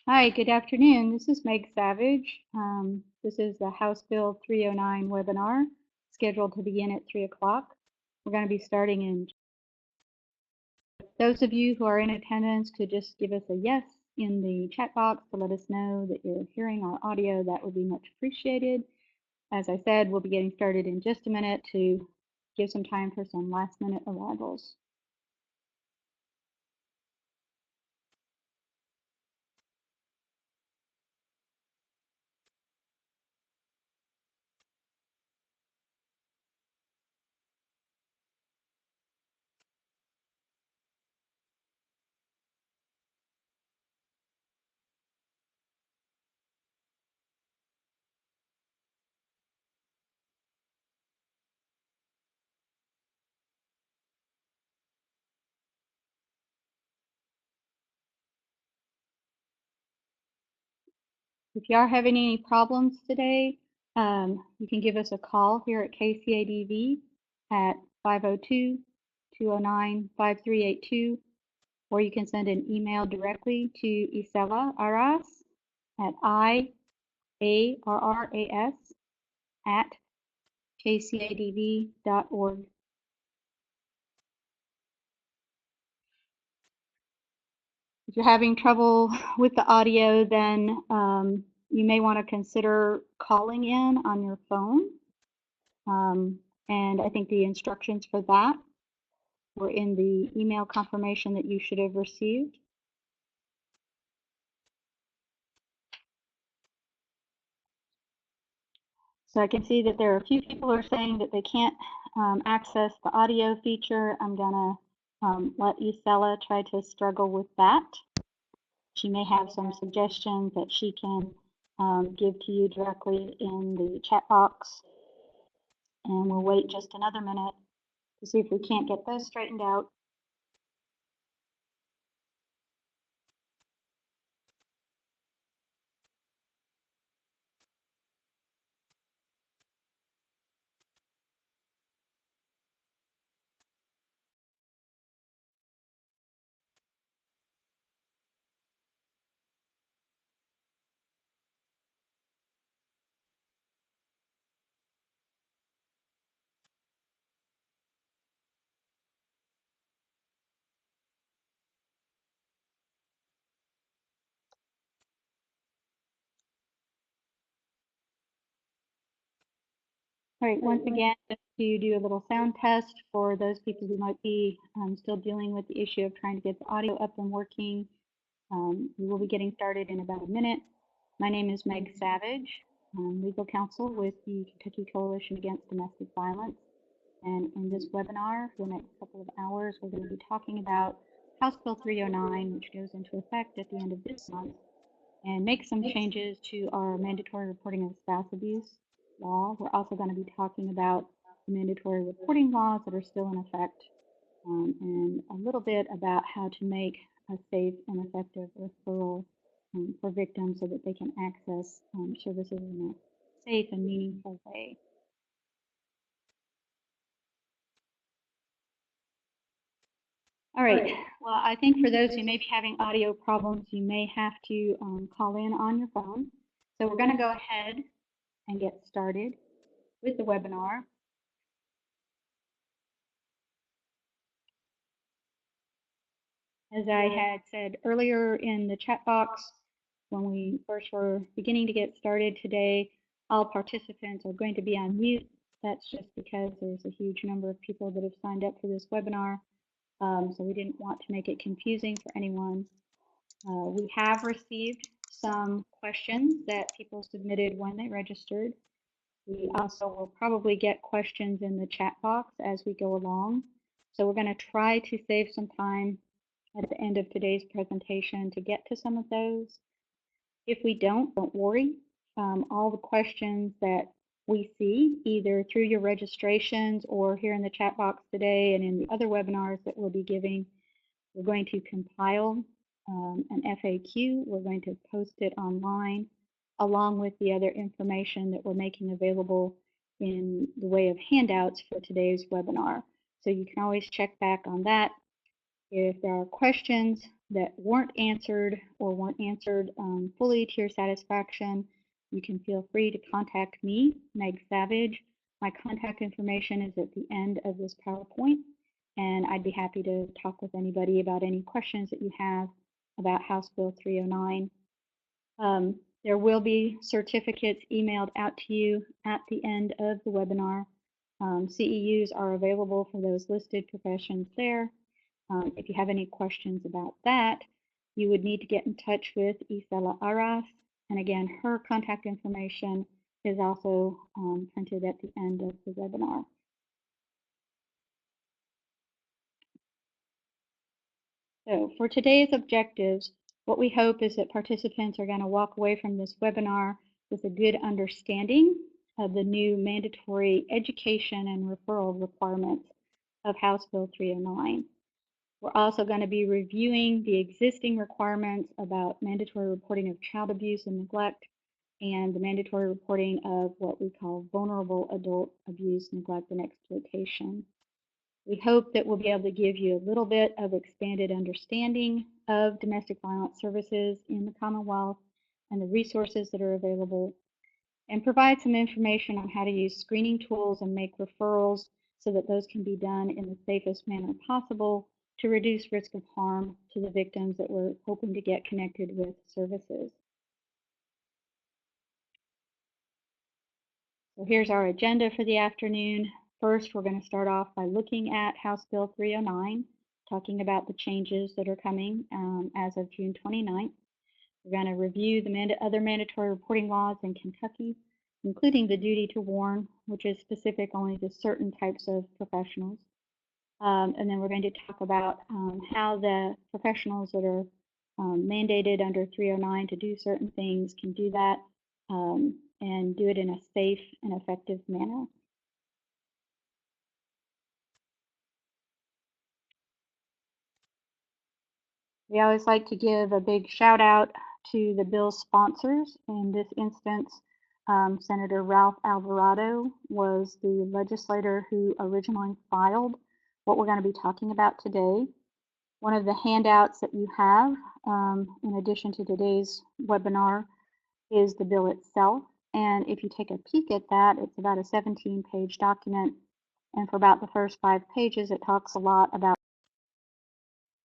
Hi, good afternoon. This is Meg Savage. This is the House Bill 309 webinar scheduled to begin at 3 o'clock. We're going to be starting in. Those of you who are in attendance could just give us a yes in the chat box to let us know that you're hearing our audio. That would be much appreciated. As I said, we'll be getting started in just a minute to give some time for some last minute arrivals. If you are having any problems today, you can give us a call here at KCADV at 502-209-5382, or you can send an email directly to Isela Arras at iarras@kcadv.org. If you're having trouble with the audio, then you may want to consider calling in on your phone. And I think the instructions for that were in the email confirmation that you should have received. So I can see that there are a few people who are saying that they can't access the audio feature. I'm gonna let Isela try to struggle with that. She may have some suggestions that she can give to you directly in the chat box. And we'll wait just another minute to see if we can't get those straightened out. All right, once again, just to do a little sound test for those people who might be still dealing with the issue of trying to get the audio up and working. We will be getting started in about a minute. My name is Meg Savage. I'm legal counsel with the Kentucky Coalition Against Domestic Violence. And in this webinar, for the next couple of hours, we're going to be talking about House Bill 309, which goes into effect at the end of this month, and make some changes to our mandatory reporting of spouse abuse law. We're also going to be talking about the mandatory reporting laws that are still in effect, and a little bit about how to make a safe and effective referral for victims so that they can access services in a safe and meaningful way. All right, well, I think for those who may be having audio problems, you may have to call in on your phone. So we're going to go ahead and get started with the webinar. As I had said earlier in the chat box, when we first were beginning to get started today, all participants are going to be on mute. That's just because there's a huge number of people that have signed up for this webinar, so we didn't want to make it confusing for anyone. We have received some questions that people submitted when they registered. We also will probably get questions in the chat box as we go along. So we're going to try to save some time at the end of today's presentation to get to some of those. If we don't worry. All the questions that we see, either through your registrations or here in the chat box today and in the other webinars that we'll be giving, we're going to compile an FAQ. We're going to post it online along with the other information that we're making available in the way of handouts for today's webinar. So you can always check back on that. If there are questions that weren't answered or weren't answered fully to your satisfaction, you can feel free to contact me, Meg Savage. My contact information is at the end of this PowerPoint, and I'd be happy to talk with anybody about any questions that you have about House Bill 309. There will be certificates emailed out to you at the end of the webinar. CEUs are available for those listed professions there. If you have any questions about that, you would need to get in touch with Isela Arras. And again, her contact information is also printed at the end of the webinar. So for today's objectives, what we hope is that participants are going to walk away from this webinar with a good understanding of the new mandatory education and referral requirements of House Bill 309. We're also going to be reviewing the existing requirements about mandatory reporting of child abuse and neglect and the mandatory reporting of what we call vulnerable adult abuse, neglect, and exploitation. We hope that we'll be able to give you a little bit of expanded understanding of domestic violence services in the Commonwealth and the resources that are available, and provide some information on how to use screening tools and make referrals so that those can be done in the safest manner possible to reduce risk of harm to the victims that we're hoping to get connected with services. So here's our agenda for the afternoon. First, we're going to start off by looking at House Bill 309, talking about the changes that are coming as of June 29th. We're going to review the other mandatory reporting laws in Kentucky, including the duty to warn, which is specific only to certain types of professionals. And then we're going to talk about how the professionals that are mandated under 309 to do certain things can do that and do it in a safe and effective manner. We always like to give a big shout out to the bill's sponsors. In this instance, Senator Ralph Alvarado was the legislator who originally filed what we're going to be talking about today. One of the handouts that you have, in addition to today's webinar, is the bill itself. And if you take a peek at that, it's about a 17-page document. And for about the first 5 pages, it talks a lot about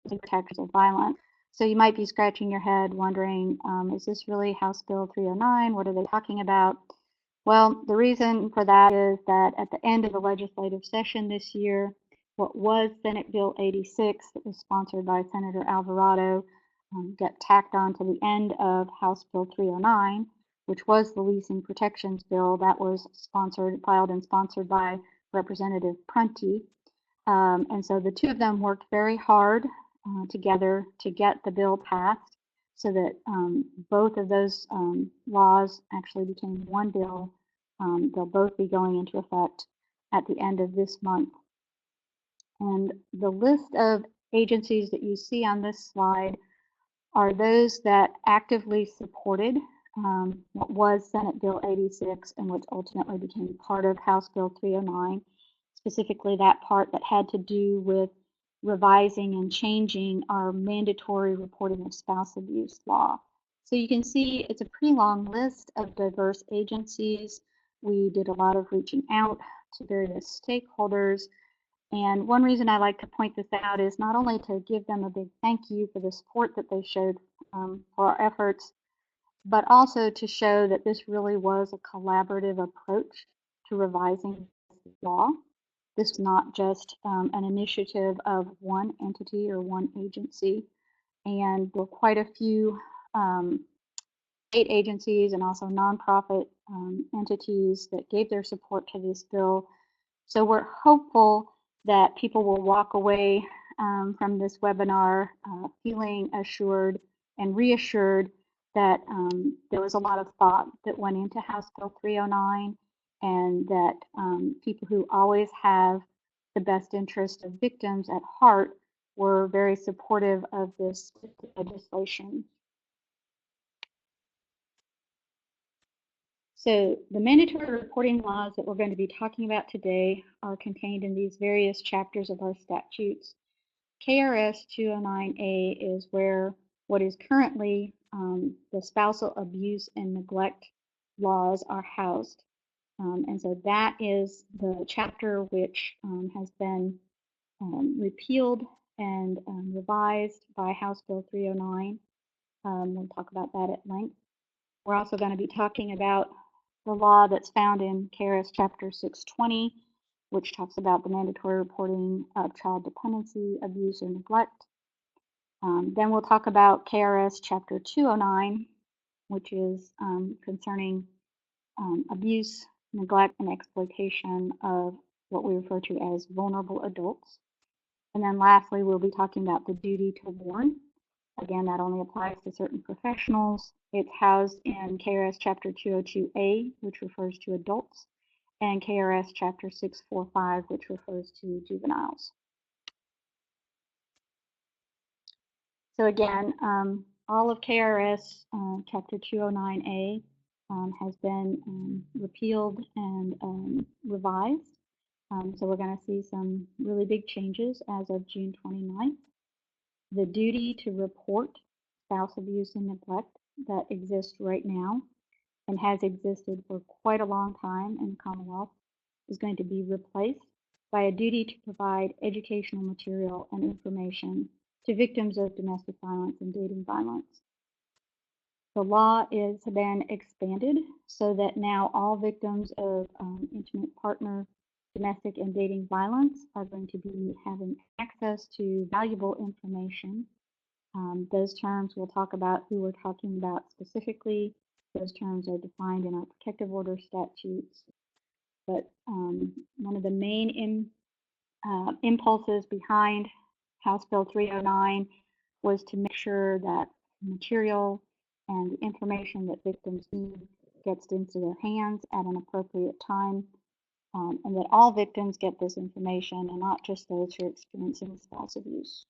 protectors of violence. So you might be scratching your head wondering, is this really House Bill 309? What are they talking about? Well, the reason for that is that at the end of the legislative session this year, what was Senate Bill 86 that was sponsored by Senator Alvarado got tacked on to the end of House Bill 309, which was the leasing protections bill that was filed and sponsored by Representative Prunty. And so the two of them worked very hard together to get the bill passed so that both of those laws actually became one bill. They'll both be going into effect at the end of this month. And the list of agencies that you see on this slide are those that actively supported what was Senate Bill 86 and which ultimately became part of House Bill 309, specifically that part that had to do with revising and changing our mandatory reporting of spouse abuse law. So you can see it's a pretty long list of diverse agencies. We did a lot of reaching out to various stakeholders. And one reason I like to point this out is not only to give them a big thank you for the support that they showed for our efforts, but also to show that this really was a collaborative approach to revising the law. This is not just an initiative of one entity or one agency. And there were quite a few state agencies and also nonprofit entities that gave their support to this bill. So we're hopeful that people will walk away from this webinar feeling assured and reassured that there was a lot of thought that went into House Bill 309 and that people who always have the best interest of victims at heart were very supportive of this legislation. So the mandatory reporting laws that we're going to be talking about today are contained in these various chapters of our statutes. KRS 209A is where what is currently the spousal abuse and neglect laws are housed. And so that is the chapter which has been repealed and revised by House Bill 309. We'll talk about that at length. We're also going to be talking about the law that's found in KRS Chapter 620, which talks about the mandatory reporting of child dependency, abuse, or neglect. Then we'll talk about KRS Chapter 209, which is concerning abuse, neglect, and exploitation of what we refer to as vulnerable adults. And then lastly, we'll be talking about the duty to warn. Again, that only applies to certain professionals. It's housed in KRS Chapter 202A, which refers to adults, and KRS Chapter 645, which refers to juveniles. So again, all of KRS Chapter 209A has been repealed and revised. So we're going to see some really big changes as of June 29th. The duty to report spouse abuse and neglect that exists right now and has existed for quite a long time in the Commonwealth is going to be replaced by a duty to provide educational material and information to victims of domestic violence and dating violence. The law has been expanded so that now all victims of intimate partner, domestic and dating violence are going to be having access to valuable information. Those terms we'll talk about who we're talking about specifically. Those terms are defined in our protective order statutes. But one of the main impulses behind House Bill 309 was to make sure that material and the information that victims need gets into their hands at an appropriate time, and that all victims get this information and not just those who are experiencing spouse abuse.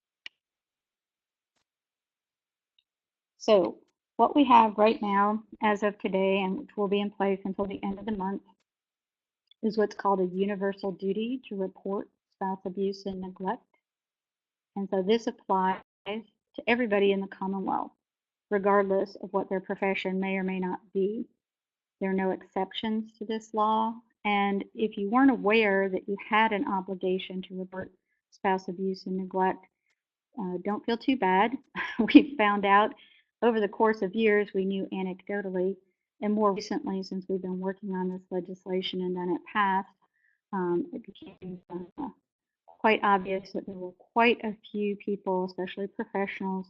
So what we have right now as of today, and which will be in place until the end of the month, is what's called a universal duty to report spouse abuse and neglect. And so this applies to everybody in the Commonwealth, regardless of what their profession may or may not be. There are no exceptions to this law. And if you weren't aware that you had an obligation to report spouse abuse and neglect, don't feel too bad. We've found out over the course of years, we knew anecdotally, and more recently, since we've been working on this legislation and done it pass, it became quite obvious that there were quite a few people, especially professionals,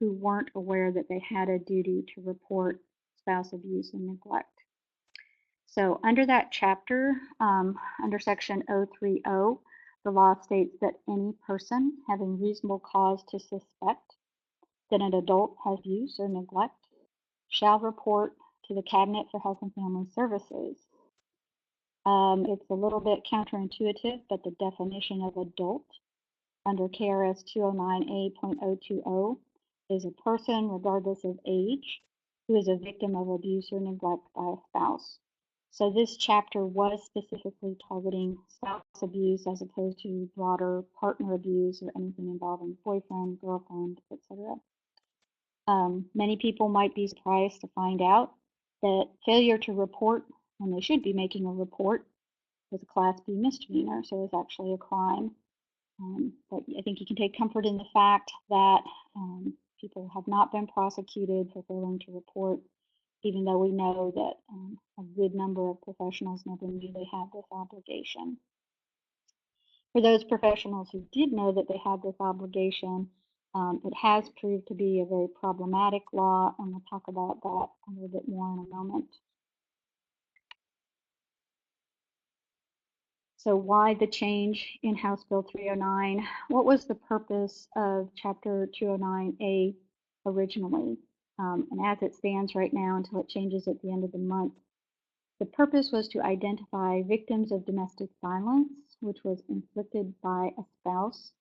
who weren't aware that they had a duty to report spouse abuse and neglect. So under that chapter, under section 030, the law states that any person having reasonable cause to suspect that an adult has abuse or neglect shall report to the Cabinet for Health and Family Services. It's a little bit counterintuitive, but the definition of adult under KRS 209A.020 is a person, regardless of age, who is a victim of abuse or neglect by a spouse. So this chapter was specifically targeting spouse abuse as opposed to broader partner abuse or anything involving boyfriend, girlfriend, etc. Many people might be surprised to find out that failure to report when they should be making a report is a Class B misdemeanor, so it's actually a crime. But I think you can take comfort in the fact that people have not been prosecuted for failing to report, even though we know that a good number of professionals never knew they had this obligation. For those professionals who did know that they had this obligation, it has proved to be a very problematic law, and we'll talk about that a little bit more in a moment. So why the change in House Bill 309? What was the purpose of Chapter 209A originally? And as it stands right now until it changes at the end of the month, the purpose was to identify victims of domestic violence, which was inflicted by a spouse,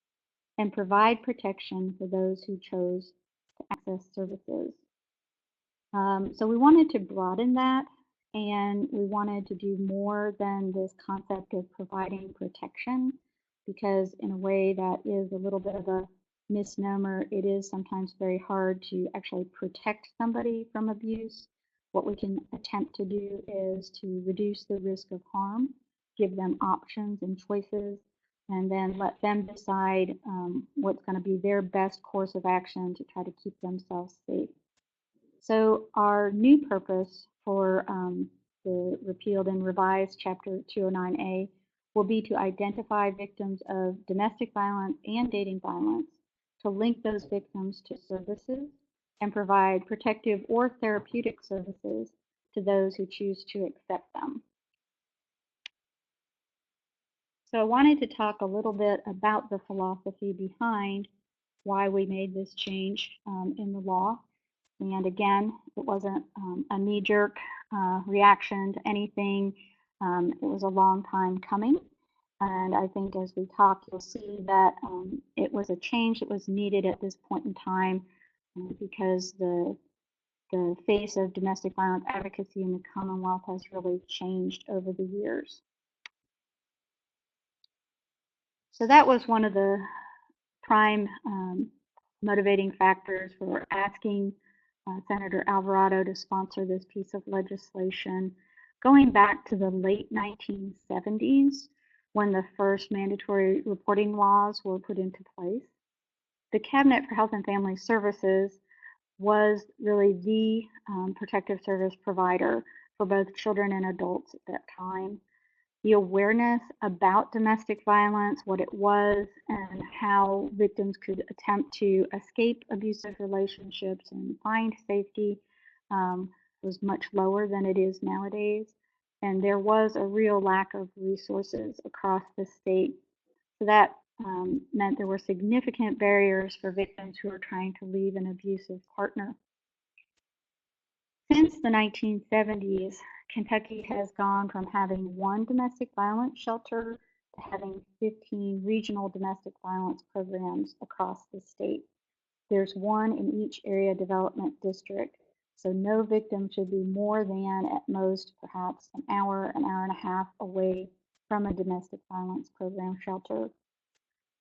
and provide protection for those who chose to access services. So we wanted to broaden that, and we wanted to do more than this concept of providing protection. because in a way that is a little bit of a misnomer. It is sometimes very hard to actually protect somebody from abuse. What we can attempt to do is to reduce the risk of harm, give them options and choices, and then let them decide what's going to be their best course of action to try to keep themselves safe. So our new purpose for the repealed and revised Chapter 209A will be to identify victims of domestic violence and dating violence, to link those victims to services, and provide protective or therapeutic services to those who choose to accept them. So I wanted to talk a little bit about the philosophy behind why we made this change in the law. And again, it wasn't a knee-jerk reaction to anything. It was a long time coming. And I think as we talk, you'll see that it was a change that was needed at this point in time because the face of domestic violence advocacy in the Commonwealth has really changed over the years. So that was one of the prime motivating factors for asking Senator Alvarado to sponsor this piece of legislation going back to the late 1970s when the first mandatory reporting laws were put into place. The Cabinet for Health and Family Services was really the protective service provider for both children and adults at that time. The awareness about domestic violence, what it was, and how victims could attempt to escape abusive relationships and find safety was much lower than it is nowadays. And there was a real lack of resources across the state. So that meant there were significant barriers for victims who were trying to leave an abusive partner. Since the 1970s, Kentucky has gone from having one domestic violence shelter to having 15 regional domestic violence programs across the state. There's one in each area development district, so no victim should be more than, at most, perhaps an hour and a half away from a domestic violence program shelter.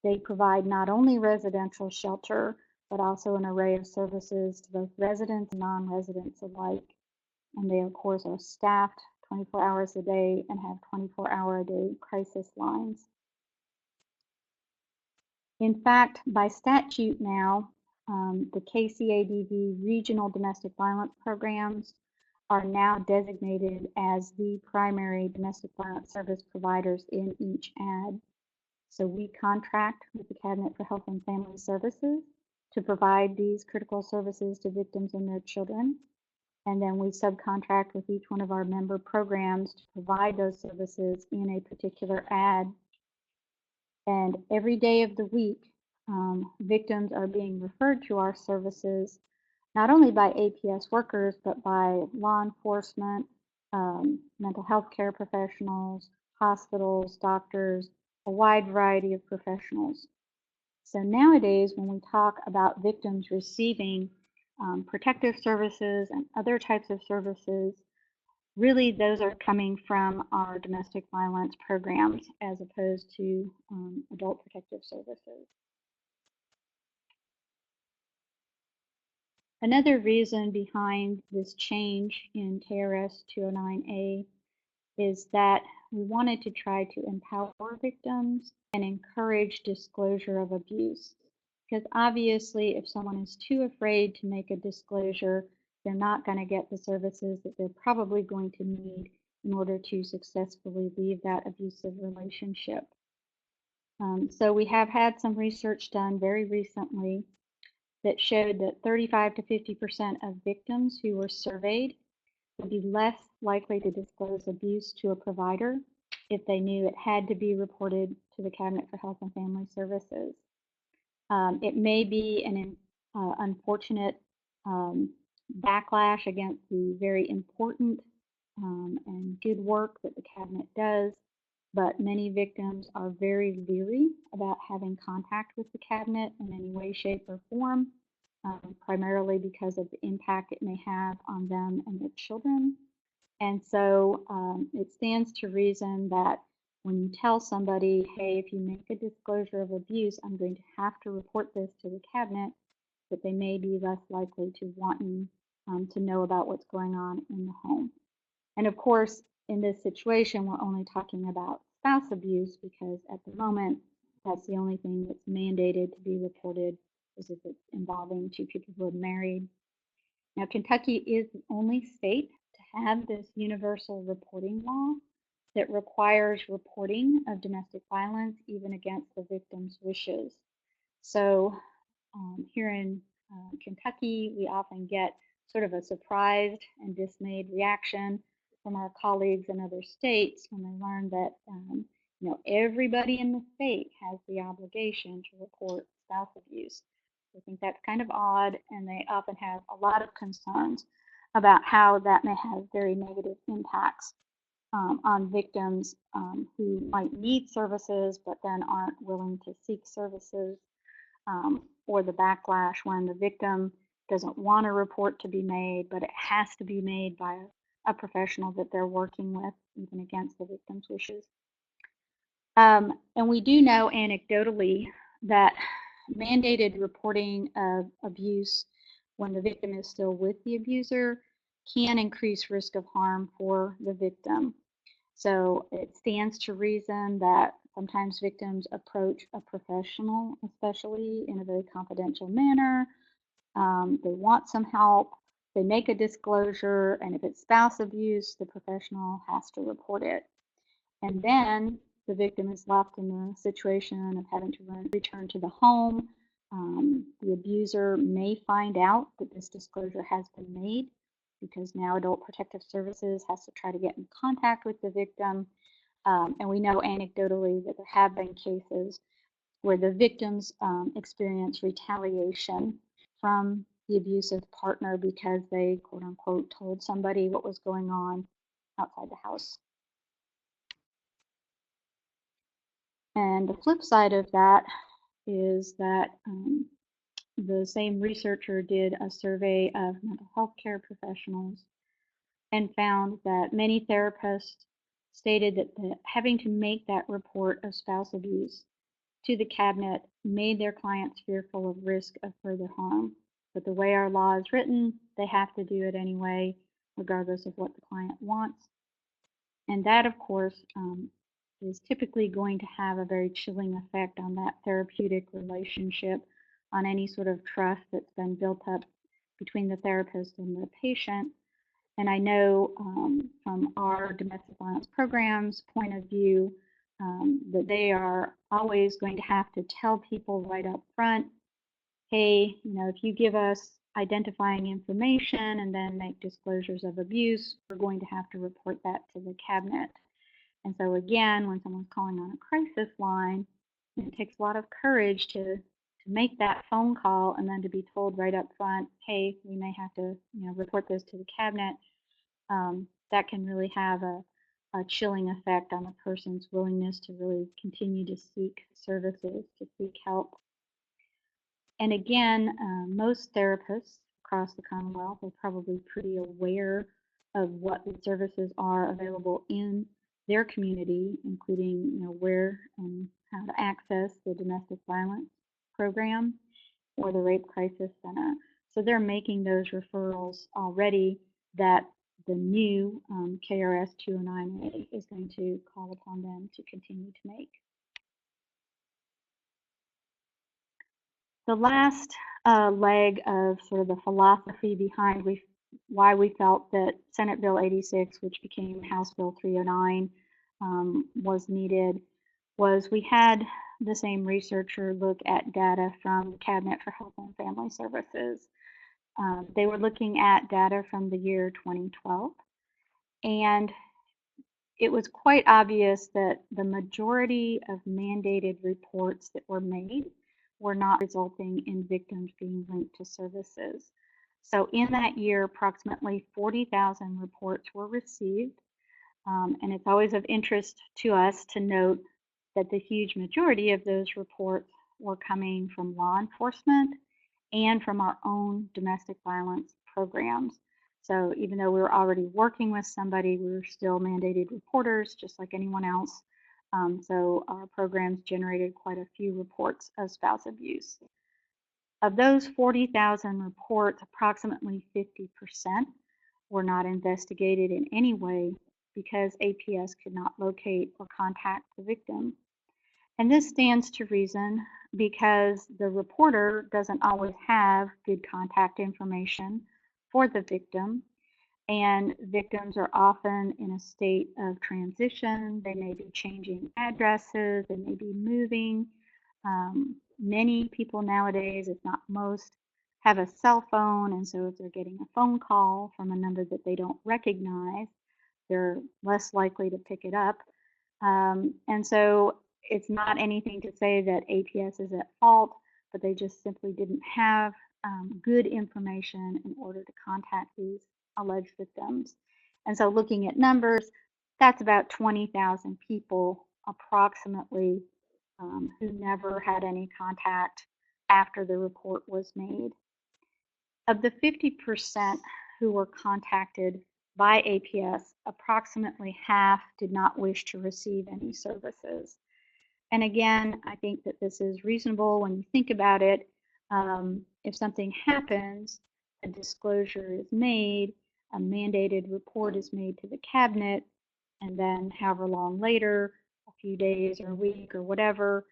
They provide not only residential shelter, but also an array of services to both residents and non-residents alike. And they, of course, are staffed 24 hours a day and have 24-hour-a-day crisis lines. In fact, by statute now, the KCADV regional domestic violence programs are now designated as the primary domestic violence service providers in each ad. So we contract with the Cabinet for Health and Family Services to provide these critical services to victims and their children. And then we subcontract with each one of our member programs to provide those services in a particular ad. And every day of the week, victims are being referred to our services, not only by APS workers, but by law enforcement, mental health care professionals, hospitals, doctors, a wide variety of professionals. So nowadays, when we talk about victims receiving protective services and other types of services, really those are coming from our domestic violence programs as opposed to adult protective services. Another reason behind this change in KRS 209A is that we wanted to try to empower victims and encourage disclosure of abuse. Because obviously, if someone is too afraid to make a disclosure, they're not going to get the services that they're probably going to need in order to successfully leave that abusive relationship. So we have had some research done very recently that showed that 35 to 50% of victims who were surveyed would be less likely to disclose abuse to a provider if they knew it had to be reported to the Cabinet for Health and Family Services. It may be an unfortunate backlash against the very important and good work that the Cabinet does, but many victims are very leery about having contact with the Cabinet in any way, shape, or form, primarily because of the impact it may have on them and their children. And so it stands to reason that when you tell somebody, hey, if you make a disclosure of abuse, I'm going to have to report this to the cabinet, that they may be less likely to want to know about what's going on in the home. And of course, in this situation, we're only talking about spouse abuse because at the moment, that's the only thing that's mandated to be reported, is if it's involving two people who are married. Now, Kentucky is the only state to have this universal reporting law that requires reporting of domestic violence even against the victim's wishes. So here in Kentucky, we often get sort of a surprised and dismayed reaction from our colleagues in other states when they learn that everybody in the state has the obligation to report spouse abuse. I think that's kind of odd, and they often have a lot of concerns about how that may have very negative impacts on victims who might need services but then aren't willing to seek services, or the backlash when the victim doesn't want a report to be made, but it has to be made by a professional that they're working with, even against the victim's wishes. And we do know anecdotally that mandated reporting of abuse when the victim is still with the abuser can increase risk of harm for the victim. So it stands to reason that sometimes victims approach a professional, especially in a very confidential manner. They want some help. They make a disclosure, and if it's spouse abuse, the professional has to report it. And then the victim is left in the situation of having to return to the home. The abuser may find out that this disclosure has been made, because now Adult Protective Services has to try to get in contact with the victim. And we know anecdotally that there have been cases where the victims experience retaliation from the abusive partner because they, quote unquote, told somebody what was going on outside the house. And the flip side of that is that the same researcher did a survey of mental health care professionals and found that many therapists stated that having to make that report of spouse abuse to the cabinet made their clients fearful of risk of further harm. But the way our law is written, they have to do it anyway, regardless of what the client wants. And that, of course, is typically going to have a very chilling effect on that therapeutic relationship, on any sort of trust that's been built up between the therapist and the patient. And I know from our domestic violence program's point of view that they are always going to have to tell people right up front, hey, if you give us identifying information and then make disclosures of abuse, we're going to have to report that to the cabinet. And so again, when someone's calling on a crisis line, it takes a lot of courage to make that phone call and then to be told right up front, hey, we may have to report this to the cabinet. That can really have a chilling effect on the person's willingness to really continue to seek services, to seek help. And again, most therapists across the Commonwealth are probably pretty aware of what the services are available in their community, including where and how to access the domestic violence program or the rape crisis center. So they're making those referrals already that the new KRS 209A is going to call upon them to continue to make. The last leg of sort of the philosophy behind why we felt that Senate Bill 86, which became House Bill 309, was needed, was we had the same researcher look at data from the Cabinet for Health and Family Services. They were looking at data from the year 2012, and it was quite obvious that the majority of mandated reports that were made were not resulting in victims being linked to services. So in that year, approximately 40,000 reports were received. And it's always of interest to us to note that the huge majority of those reports were coming from law enforcement and from our own domestic violence programs. So even though we were already working with somebody, we were still mandated reporters, just like anyone else. So our programs generated quite a few reports of spouse abuse. Of those 40,000 reports, approximately 50% were not investigated in any way because APS could not locate or contact the victim. And this stands to reason because the reporter doesn't always have good contact information for the victim, and victims are often in a state of transition. They may be changing addresses, they may be moving. Many people nowadays, if not most, have a cell phone, and so if they're getting a phone call from a number that they don't recognize, they're less likely to pick it up. And so it's not anything to say that APS is at fault, but they just simply didn't have good information in order to contact these alleged victims. And so looking at numbers, that's about 20,000 people approximately who never had any contact after the report was made. Of the 50% who were contacted by APS, approximately half did not wish to receive any services. And again, I think that this is reasonable when you think about it. If something happens, a disclosure is made, a mandated report is made to the cabinet, and then however long later, a few days or a week or whatever,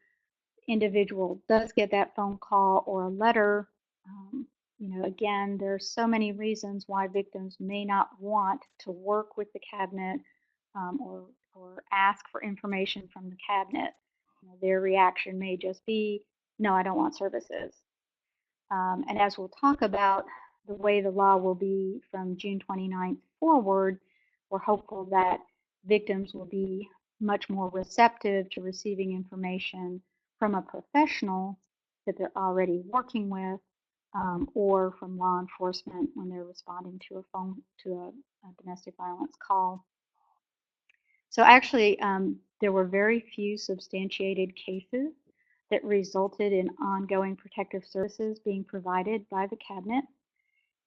individual does get that phone call or a letter. Again, there's so many reasons why victims may not want to work with the cabinet or ask for information from the cabinet. Their reaction may just be, no, I don't want services. And as we'll talk about, the way the law will be from June 29th forward, we're hopeful that victims will be much more receptive to receiving information from a professional that they're already working with, or from law enforcement when they're responding to a domestic violence call. So actually, there were very few substantiated cases that resulted in ongoing protective services being provided by the cabinet.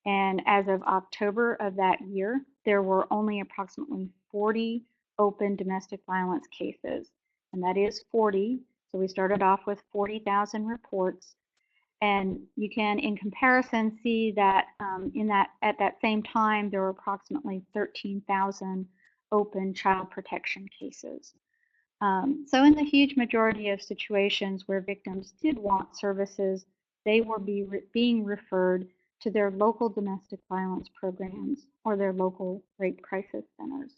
And as of October of that year, there were only approximately 40 open domestic violence cases. And that is 40. So we started off with 40,000 reports. And you can, in comparison, see that at that same time, there were approximately 13,000 open child protection cases. So in the huge majority of situations where victims did want services, they were being referred to their local domestic violence programs or their local rape crisis centers.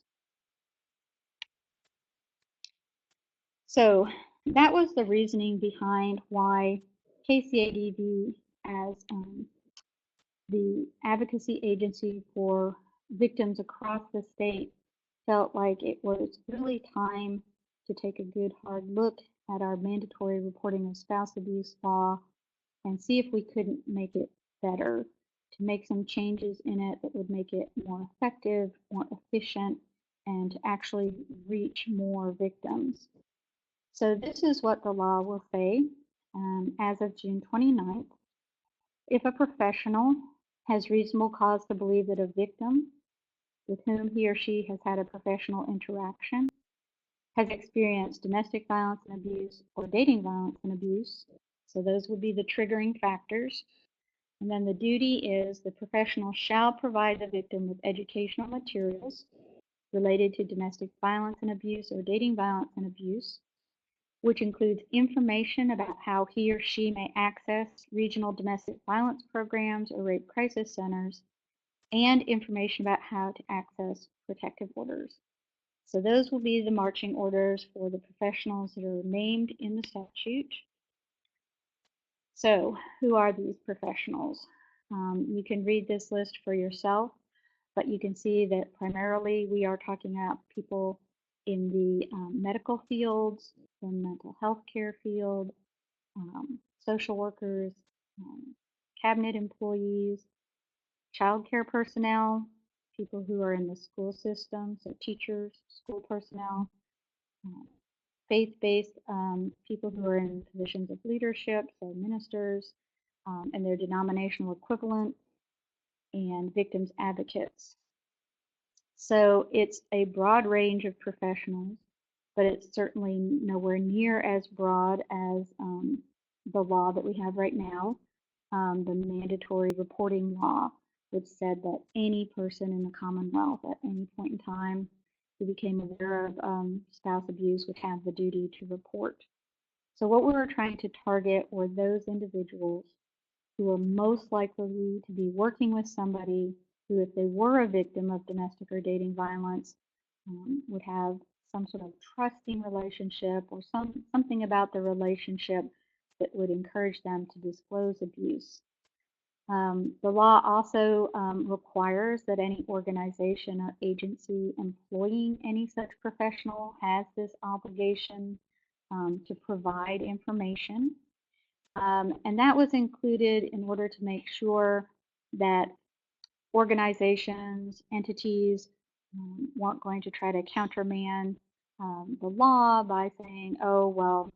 So that was the reasoning behind why KCADV, as the advocacy agency for victims across the state, felt like it was really time to take a good hard look at our mandatory reporting of spouse abuse law and see if we couldn't make it better, to make some changes in it that would make it more effective, more efficient, and to actually reach more victims. So this is what the law will say as of June 29th. If a professional has reasonable cause to believe that a victim with whom he or she has had a professional interaction has experienced domestic violence and abuse or dating violence and abuse, so those would be the triggering factors. And then the duty is the professional shall provide the victim with educational materials related to domestic violence and abuse or dating violence and abuse, which includes information about how he or she may access regional domestic violence programs or rape crisis centers, and information about how to access protective orders. So those will be the marching orders for the professionals that are named in the statute. So who are these professionals? You can read this list for yourself, but you can see that primarily we are talking about people in the medical fields, the mental health care field, social workers, cabinet employees, child care personnel, people who are in the school system, so teachers, school personnel, faith-based people who are in positions of leadership, so ministers, and their denominational equivalent, and victims advocates. So it's a broad range of professionals. but it's certainly nowhere near as broad as the law that we have right now, the mandatory reporting law, which said that any person in the Commonwealth at any point in time who became aware of spouse abuse would have the duty to report. So what we were trying to target were those individuals who are most likely to be working with somebody who, if they were a victim of domestic or dating violence, would have some sort of trusting relationship or something about the relationship that would encourage them to disclose abuse. The law also requires that any organization or agency employing any such professional has this obligation to provide information. And that was included in order to make sure that organizations, entities weren't going to try to countermand the law by saying, oh, well,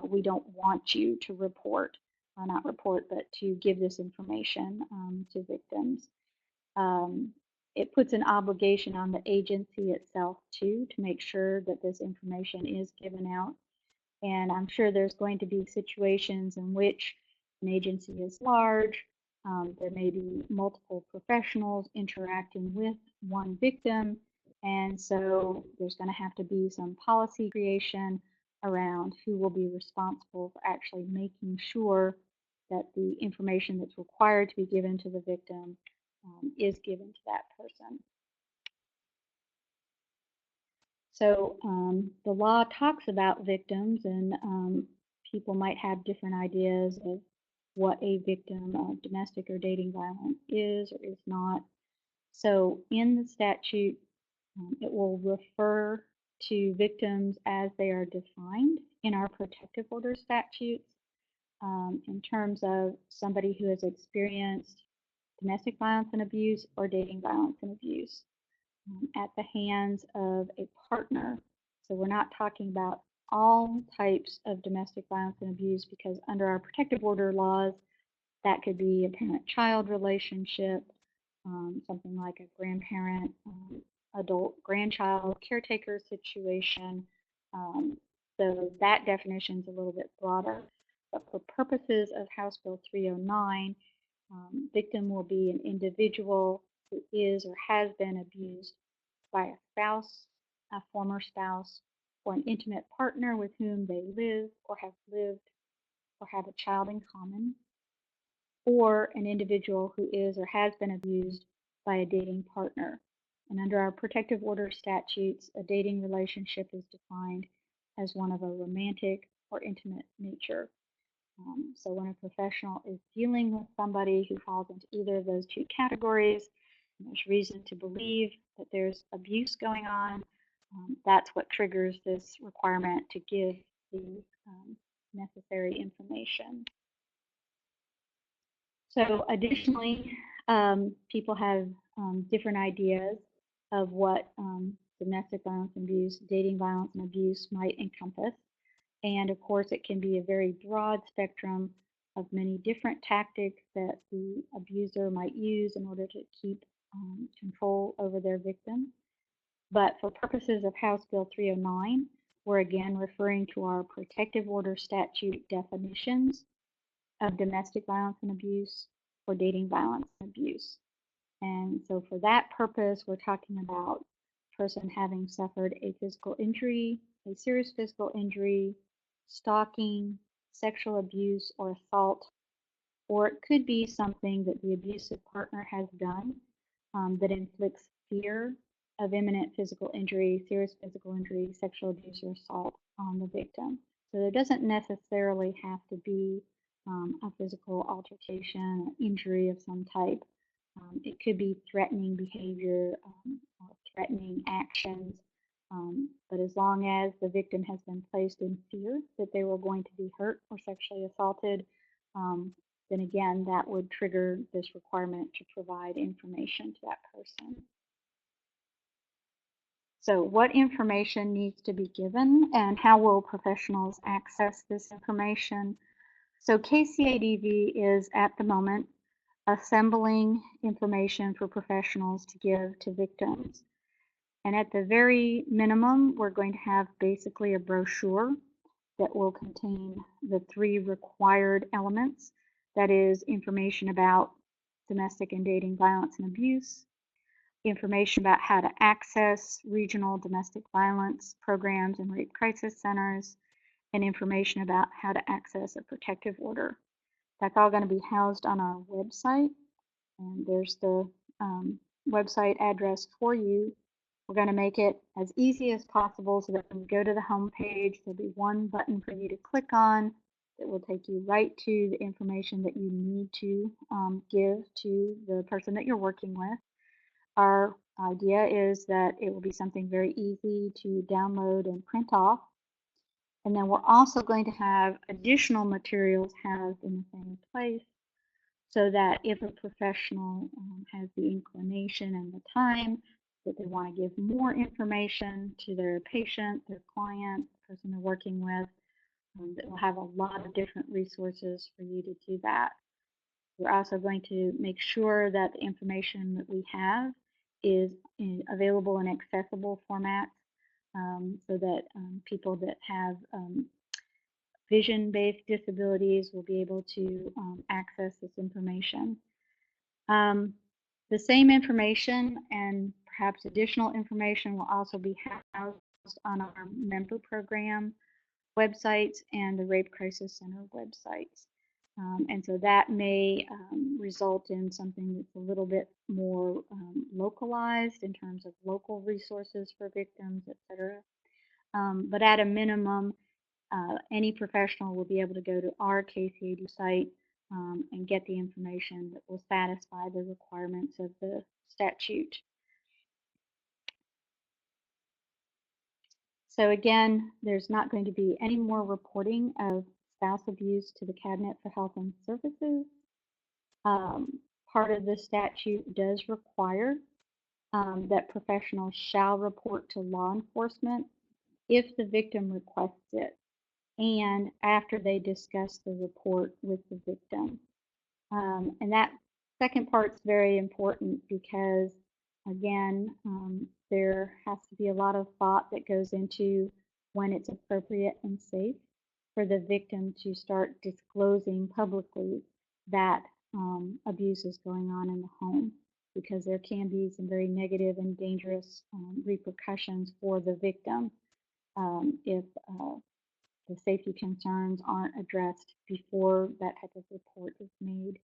we don't want you to report, not report, but to give this information to victims. It puts an obligation on the agency itself, too, to make sure that this information is given out. And I'm sure there's going to be situations in which an agency is large. There may be multiple professionals interacting with one victim. And so there's going to have to be some policy creation around who will be responsible for actually making sure that the information that's required to be given to the victim is given to that person. So the law talks about victims, and people might have different ideas of what a victim of domestic or dating violence is or is not. So in the statute, it will refer to victims as they are defined in our protective order statutes in terms of somebody who has experienced domestic violence and abuse or dating violence and abuse at the hands of a partner. So we're not talking about all types of domestic violence and abuse, because under our protective order laws, that could be a parent-child relationship, something like a grandparent, adult grandchild caretaker situation. So that definition is a little bit broader. But for purposes of House Bill 309, victim will be an individual who is or has been abused by a spouse, a former spouse, or an intimate partner with whom they live or have lived or have a child in common, or an individual who is or has been abused by a dating partner. And under our protective order statutes, a dating relationship is defined as one of a romantic or intimate nature. So when a professional is dealing with somebody who falls into either of those two categories, and there's reason to believe that there's abuse going on, that's what triggers this requirement to give the necessary information. So additionally, people have different ideas of what domestic violence and abuse, dating violence and abuse might encompass. And of course, it can be a very broad spectrum of many different tactics that the abuser might use in order to keep control over their victim. But for purposes of House Bill 309, we're again referring to our protective order statute definitions of domestic violence and abuse or dating violence and abuse. And so for that purpose, we're talking about a person having suffered a physical injury, a serious physical injury, stalking, sexual abuse, or assault, or it could be something that the abusive partner has done that inflicts fear of imminent physical injury, serious physical injury, sexual abuse, or assault on the victim. So there doesn't necessarily have to be a physical altercation or injury of some type. It could be threatening behavior or threatening actions. But as long as the victim has been placed in fear that they were going to be hurt or sexually assaulted, then again, that would trigger this requirement to provide information to that person. So what information needs to be given, and how will professionals access this information? So KCADV is at the moment assembling information for professionals to give to victims. And at the very minimum, we're going to have basically a brochure that will contain the 3 required elements. That is information about domestic and dating violence and abuse, information about how to access regional domestic violence programs and rape crisis centers, and information about how to access a protective order. That's all going to be housed on our website, and there's the website address for you. We're going to make it as easy as possible so that when you go to the home page, there'll be one button for you to click on that will take you right to the information that you need to give to the person that you're working with. Our idea is that it will be something very easy to download and print off. And then we're also going to have additional materials housed in the same place so that if a professional has the inclination and the time that they want to give more information to their patient, their client, the person they're working with, that will have a lot of different resources for you to do that. We're also going to make sure that the information that we have is available in accessible formats so that people that have vision-based disabilities will be able to access this information. The same information and perhaps additional information will also be housed on our member program websites and the Rape Crisis Center websites. And so that may result in something that's a little bit more localized in terms of local resources for victims, et cetera. But at a minimum, any professional will be able to go to our KCAD site and get the information that will satisfy the requirements of the statute. So again, there's not going to be any more reporting of spouse abuse to the Cabinet for Health and Services. Part of the statute does require that professionals shall report to law enforcement if the victim requests it and after they discuss the report with the victim. And that second part's very important because, again, there has to be a lot of thought that goes into when it's appropriate and safe for the victim to start disclosing publicly that abuse is going on in the home, because there can be some very negative and dangerous repercussions for the victim if the safety concerns aren't addressed before that type of report is made.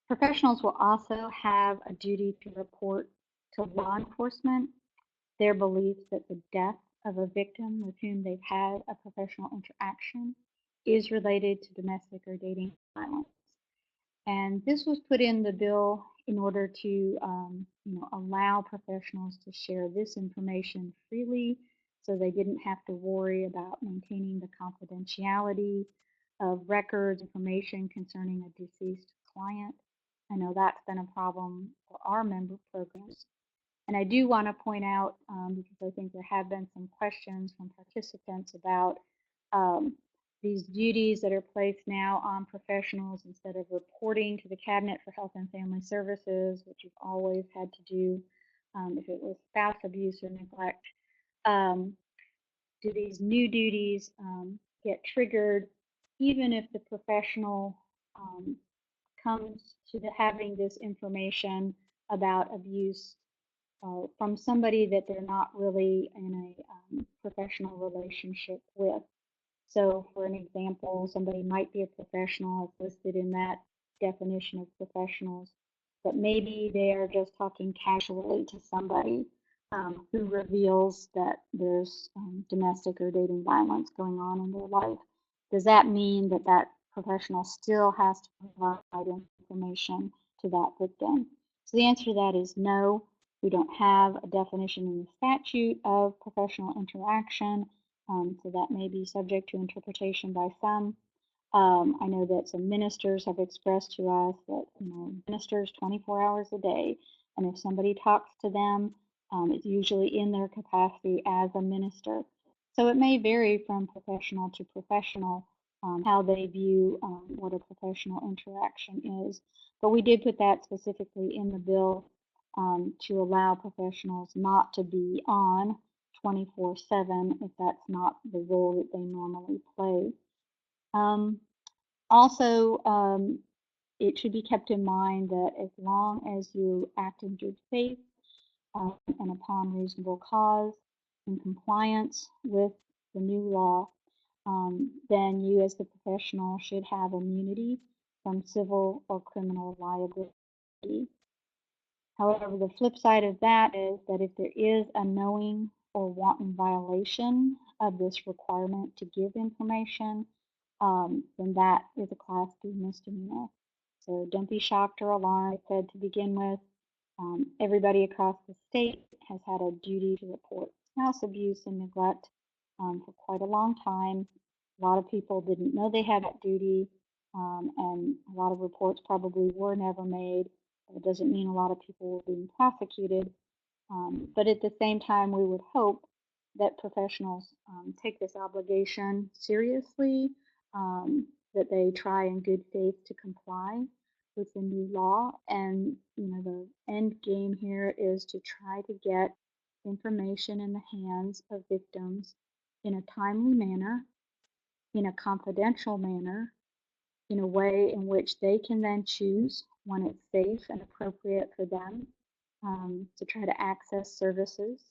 Professionals will also have a duty to report to law enforcement their beliefs that the death of a victim with whom they've had a professional interaction is related to domestic or dating violence. And this was put in the bill in order to allow professionals to share this information freely so they didn't have to worry about maintaining the confidentiality of records, information concerning a deceased client. I know that's been a problem for our member programs. And I do want to point out, because I think there have been some questions from participants about these duties that are placed now on professionals instead of reporting to the Cabinet for Health and Family Services, which you've always had to do if it was spouse abuse or neglect. Do these new duties get triggered even if the professional comes to having this information about abuse from somebody that they're not really in a professional relationship with? So for an example, somebody might be a professional as listed in that definition of professionals, but maybe they are just talking casually to somebody who reveals that there's domestic or dating violence going on in their life. Does that mean that that professional still has to provide information to that victim? So the answer to that is no. We don't have a definition in the statute of professional interaction. So that may be subject to interpretation by some. I know that some ministers have expressed to us that ministers 24 hours a day, and if somebody talks to them, it's usually in their capacity as a minister. So it may vary from professional to professional how they view what a professional interaction is. But we did put that specifically in the bill to allow professionals not to be on 24/7 if that's not the role that they normally play. Also, it should be kept in mind that as long as you act in good faith and upon reasonable cause in compliance with the new law, then you as the professional should have immunity from civil or criminal liability. However, the flip side of that is that if there is a knowing or wanton violation of this requirement to give information, then that is a Class B misdemeanor. So don't be shocked or alarmed. I said to begin with, everybody across the state has had a duty to report spouse abuse and neglect for quite a long time. A lot of people didn't know they had that duty, and a lot of reports probably were never made. It doesn't mean a lot of people were being prosecuted, but at the same time, we would hope that professionals take this obligation seriously, that they try in good faith to comply with the new law. And the end game here is to try to get information in the hands of victims in a timely manner, in a confidential manner, in a way in which they can then choose when it's safe and appropriate for them to try to access services.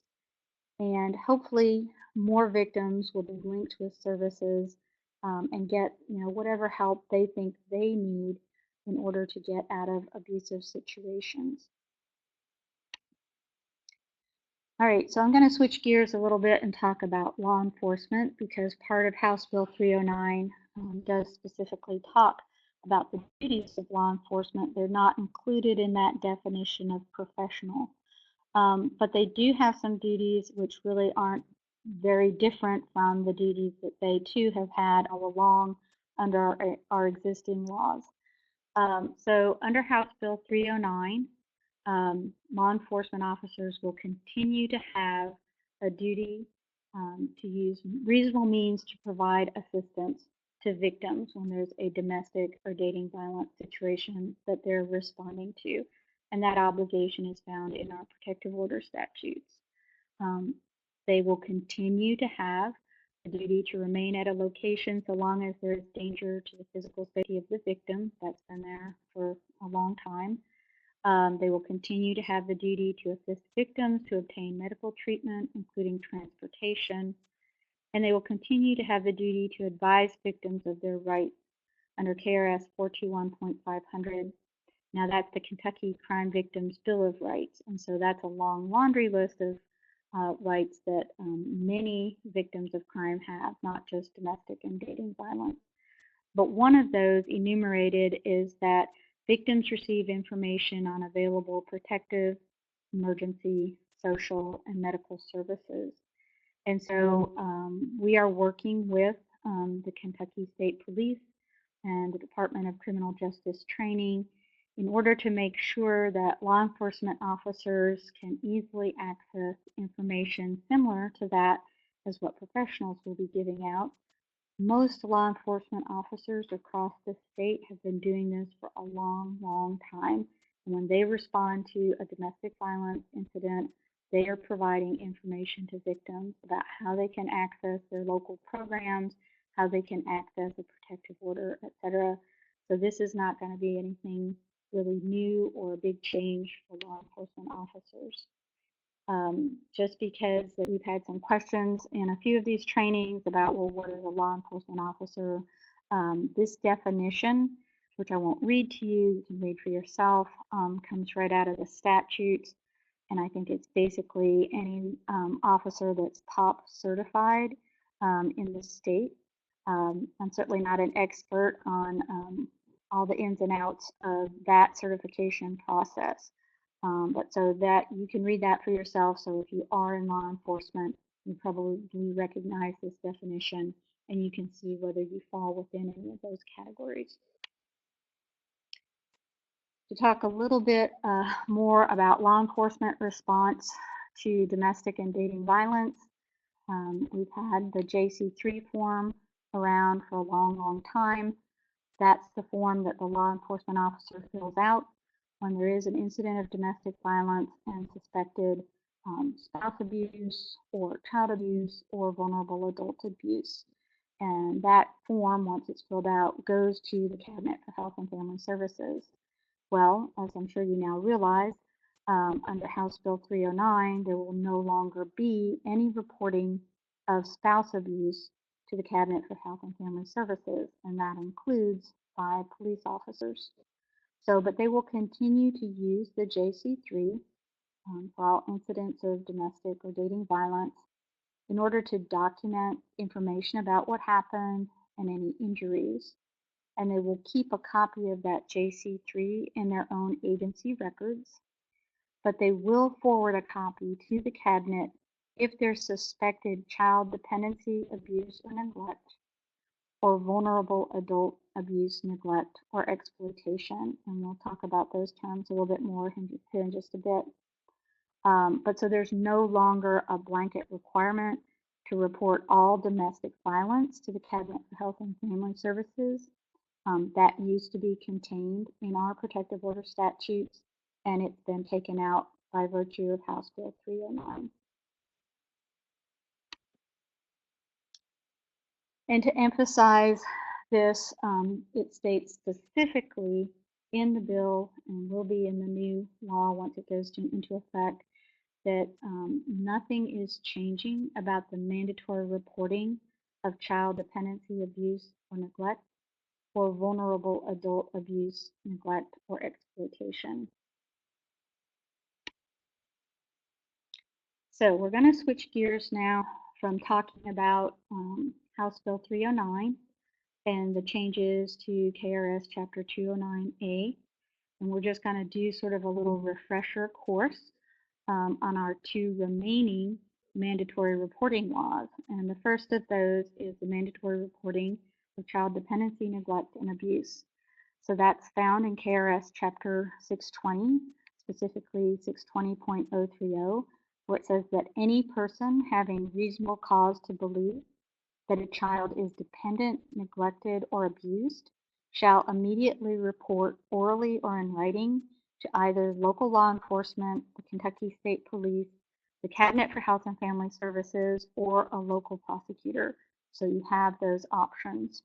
And hopefully more victims will be linked with services and get whatever help they think they need in order to get out of abusive situations. All right, so I'm going to switch gears a little bit and talk about law enforcement, because part of House Bill 309 does specifically talk about the duties of law enforcement. They're not included in that definition of professional, but they do have some duties which really aren't very different from the duties that they too have had all along under our existing laws. So under House Bill 309, law enforcement officers will continue to have a duty to use reasonable means to provide assistance to victims when there's a domestic or dating violence situation that they're responding to. And that obligation is found in our protective order statutes. They will continue to have a duty to remain at a location so long as there is danger to the physical safety of the victim. That's been there for a long time. They will continue to have the duty to assist victims to obtain medical treatment, including transportation, and they will continue to have the duty to advise victims of their rights under KRS 421.500. Now that's the Kentucky Crime Victims Bill of Rights, and so that's a long laundry list of rights that many victims of crime have, not just domestic and dating violence. But one of those enumerated is that victims receive information on available protective, emergency, social, and medical services. And so we are working with the Kentucky State Police and the Department of Criminal Justice Training in order to make sure that law enforcement officers can easily access information similar to that as what professionals will be giving out. Most law enforcement officers across the state have been doing this for a long, long time. And when they respond to a domestic violence incident, they are providing information to victims about how they can access their local programs, how they can access a protective order, etc. So this is not going to be anything really new or a big change for law enforcement officers. Just because that we've had some questions in a few of these trainings about, well, what is a law enforcement officer? This definition, which I won't read to you, you can read for yourself, comes right out of the statutes. And I think it's basically any officer that's top certified in the state. I'm certainly not an expert on all the ins and outs of that certification process. But so that you can read that for yourself. So if you are in law enforcement, you probably recognize this definition and you can see whether you fall within any of those categories. To talk a little bit more about law enforcement response to domestic and dating violence, we've had the JC3 form around for a long, long time. That's the form that the law enforcement officer fills out when there is an incident of domestic violence and suspected spouse abuse or child abuse or vulnerable adult abuse. And that form, once it's filled out, goes to the Cabinet for Health and Family Services. Well, as I'm sure you now realize, under House Bill 309, there will no longer be any reporting of spouse abuse to the Cabinet for Health and Family Services, and that includes by police officers. So, but they will continue to use the JC3 for all incidents of domestic or dating violence in order to document information about what happened and any injuries. And they will keep a copy of that JC3 in their own agency records, but they will forward a copy to the Cabinet if there's suspected child dependency, abuse, or neglect, or vulnerable adult abuse, neglect, or exploitation. And we'll talk about those terms a little bit more here in just a bit. But so there's no longer a blanket requirement to report all domestic violence to the Cabinet for Health and Family Services. That used to be contained in our protective order statutes, and it's been taken out by virtue of House Bill 309. And to emphasize this, it states specifically in the bill, and will be in the new law once it goes into effect, that nothing is changing about the mandatory reporting of child dependency, abuse, or neglect, or vulnerable adult abuse, neglect, or exploitation. So we're going to switch gears now from talking about House Bill 309 and the changes to KRS Chapter 209A. And we're just going to do sort of a little refresher course on our two remaining mandatory reporting laws. And the first of those is the mandatory reporting of child dependency, neglect, and abuse. So that's found in KRS Chapter 620, specifically 620.030, where it says that any person having reasonable cause to believe that a child is dependent, neglected, or abused shall immediately report orally or in writing to either local law enforcement, the Kentucky State Police, the Cabinet for Health and Family Services, or a local prosecutor. So you have those options.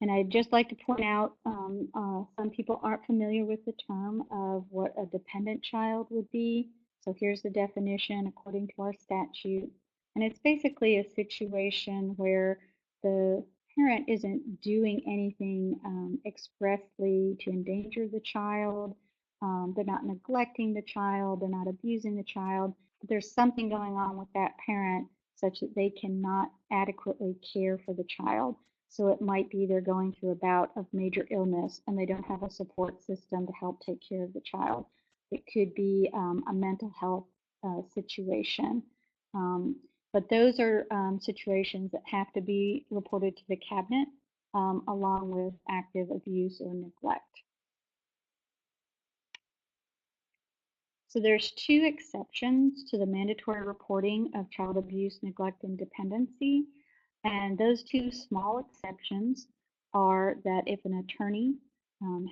And I'd just like to point out, some people aren't familiar with the term of what a dependent child would be. So here's the definition according to our statute. And it's basically a situation where the parent isn't doing anything expressly to endanger the child. They're not neglecting the child. They're not abusing the child. But there's something going on with that parent such that they cannot adequately care for the child. So it might be they're going through a bout of major illness and they don't have a support system to help take care of the child. It could be a mental health situation. But those are situations that have to be reported to the Cabinet along with active abuse or neglect. So there's two exceptions to the mandatory reporting of child abuse, neglect, and dependency. And those two small exceptions are that if an attorney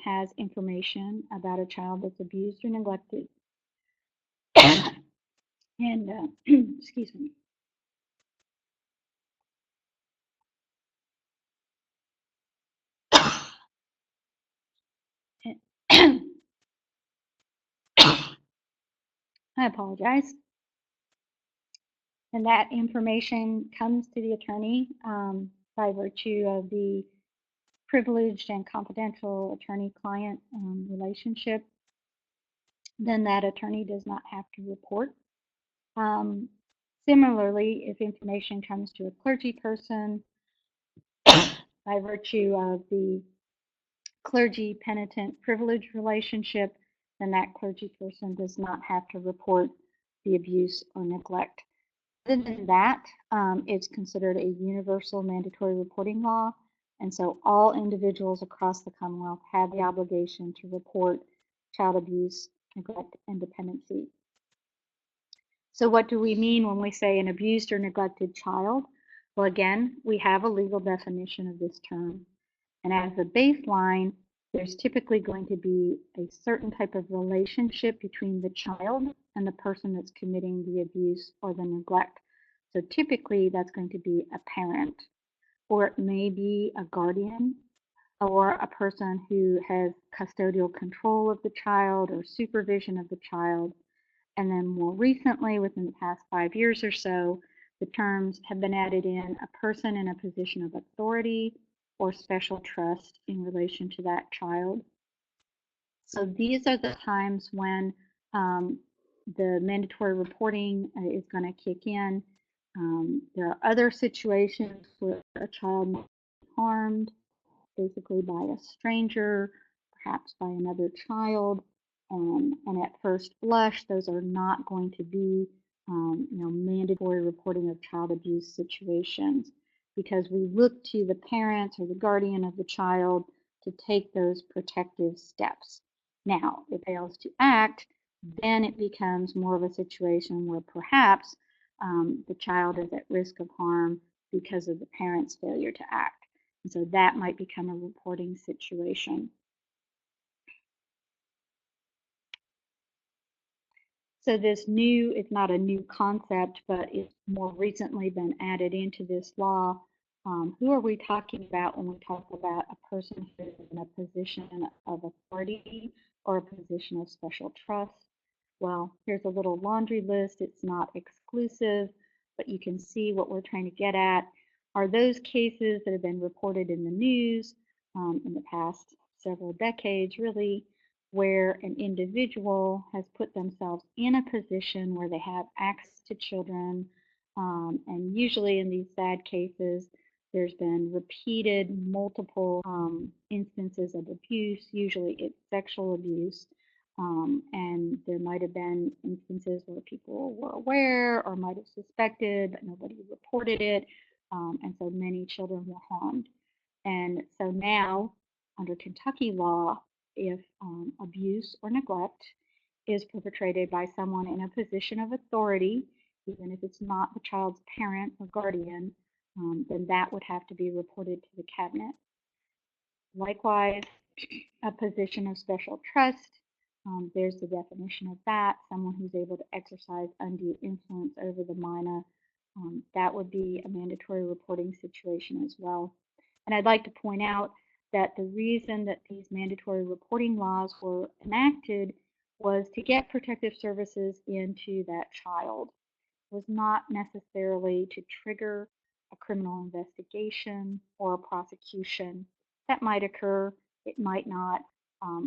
has information about a child that's abused or neglected, and excuse me, I apologize. And that information comes to the attorney by virtue of the privileged and confidential attorney-client relationship, then that attorney does not have to report. Similarly, if information comes to a clergy person by virtue of the clergy penitent privilege relationship, then that clergy person does not have to report the abuse or neglect. Other than that, it's considered a universal mandatory reporting law, and so all individuals across the Commonwealth have the obligation to report child abuse, neglect, and dependency. So what do we mean when we say an abused or neglected child? Well, again, we have a legal definition of this term. And as a baseline, there's typically going to be a certain type of relationship between the child and the person that's committing the abuse or the neglect. So typically that's going to be a parent, or it may be a guardian, or a person who has custodial control of the child or supervision of the child. And then more recently, within the past 5 years or so, the terms have been added in a person in a position of authority or special trust in relation to that child. So these are the times when the mandatory reporting is going to kick in. There are other situations where a child might be harmed, basically by a stranger, perhaps by another child. And at first blush, those are not going to be mandatory reporting of child abuse situations, because we look to the parents or the guardian of the child to take those protective steps. Now, if it fails to act, then it becomes more of a situation where perhaps the child is at risk of harm because of the parent's failure to act. And so that might become a reporting situation. So this new, it's not a new concept, but it's more recently been added into this law. Who are we talking about when we talk about a person who is in a position of authority or a position of special trust? Well, here's a little laundry list. It's not exclusive, but you can see what we're trying to get at are those cases that have been reported in the news in the past several decades, really, where an individual has put themselves in a position where they have access to children. And usually in these sad cases, there's been repeated multiple instances of abuse. Usually it's sexual abuse. And there might have been instances where people were aware or might have suspected, but nobody reported it. And so many children were harmed. And so now, under Kentucky law, if abuse or neglect is perpetrated by someone in a position of authority, even if it's not the child's parent or guardian, then that would have to be reported to the cabinet. Likewise, a position of special trust, there's the definition of that, someone who's able to exercise undue influence over the minor. That would be a mandatory reporting situation as well. And I'd like to point out that the reason that these mandatory reporting laws were enacted was to get protective services into that child. It was not necessarily to trigger a criminal investigation or a prosecution. That might occur, it might not,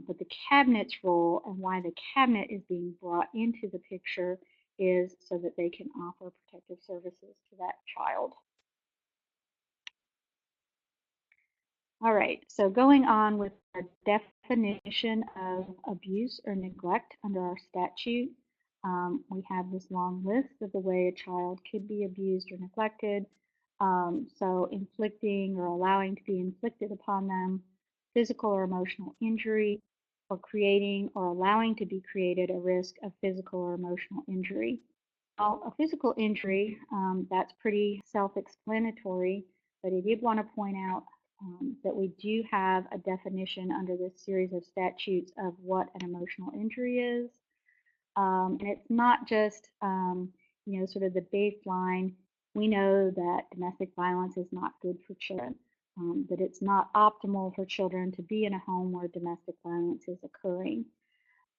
but the cabinet's role and why the cabinet is being brought into the picture is so that they can offer protective services to that child. All right, so going on with our definition of abuse or neglect under our statute, we have this long list of the way a child could be abused or neglected. So inflicting or allowing to be inflicted upon them physical or emotional injury, or creating or allowing to be created a risk of physical or emotional injury. Well, a physical injury, that's pretty self-explanatory, but I did want to point out that we do have a definition under this series of statutes of what an emotional injury is. And it's not just, sort of the baseline. We know that domestic violence is not good for children, that it's not optimal for children to be in a home where domestic violence is occurring.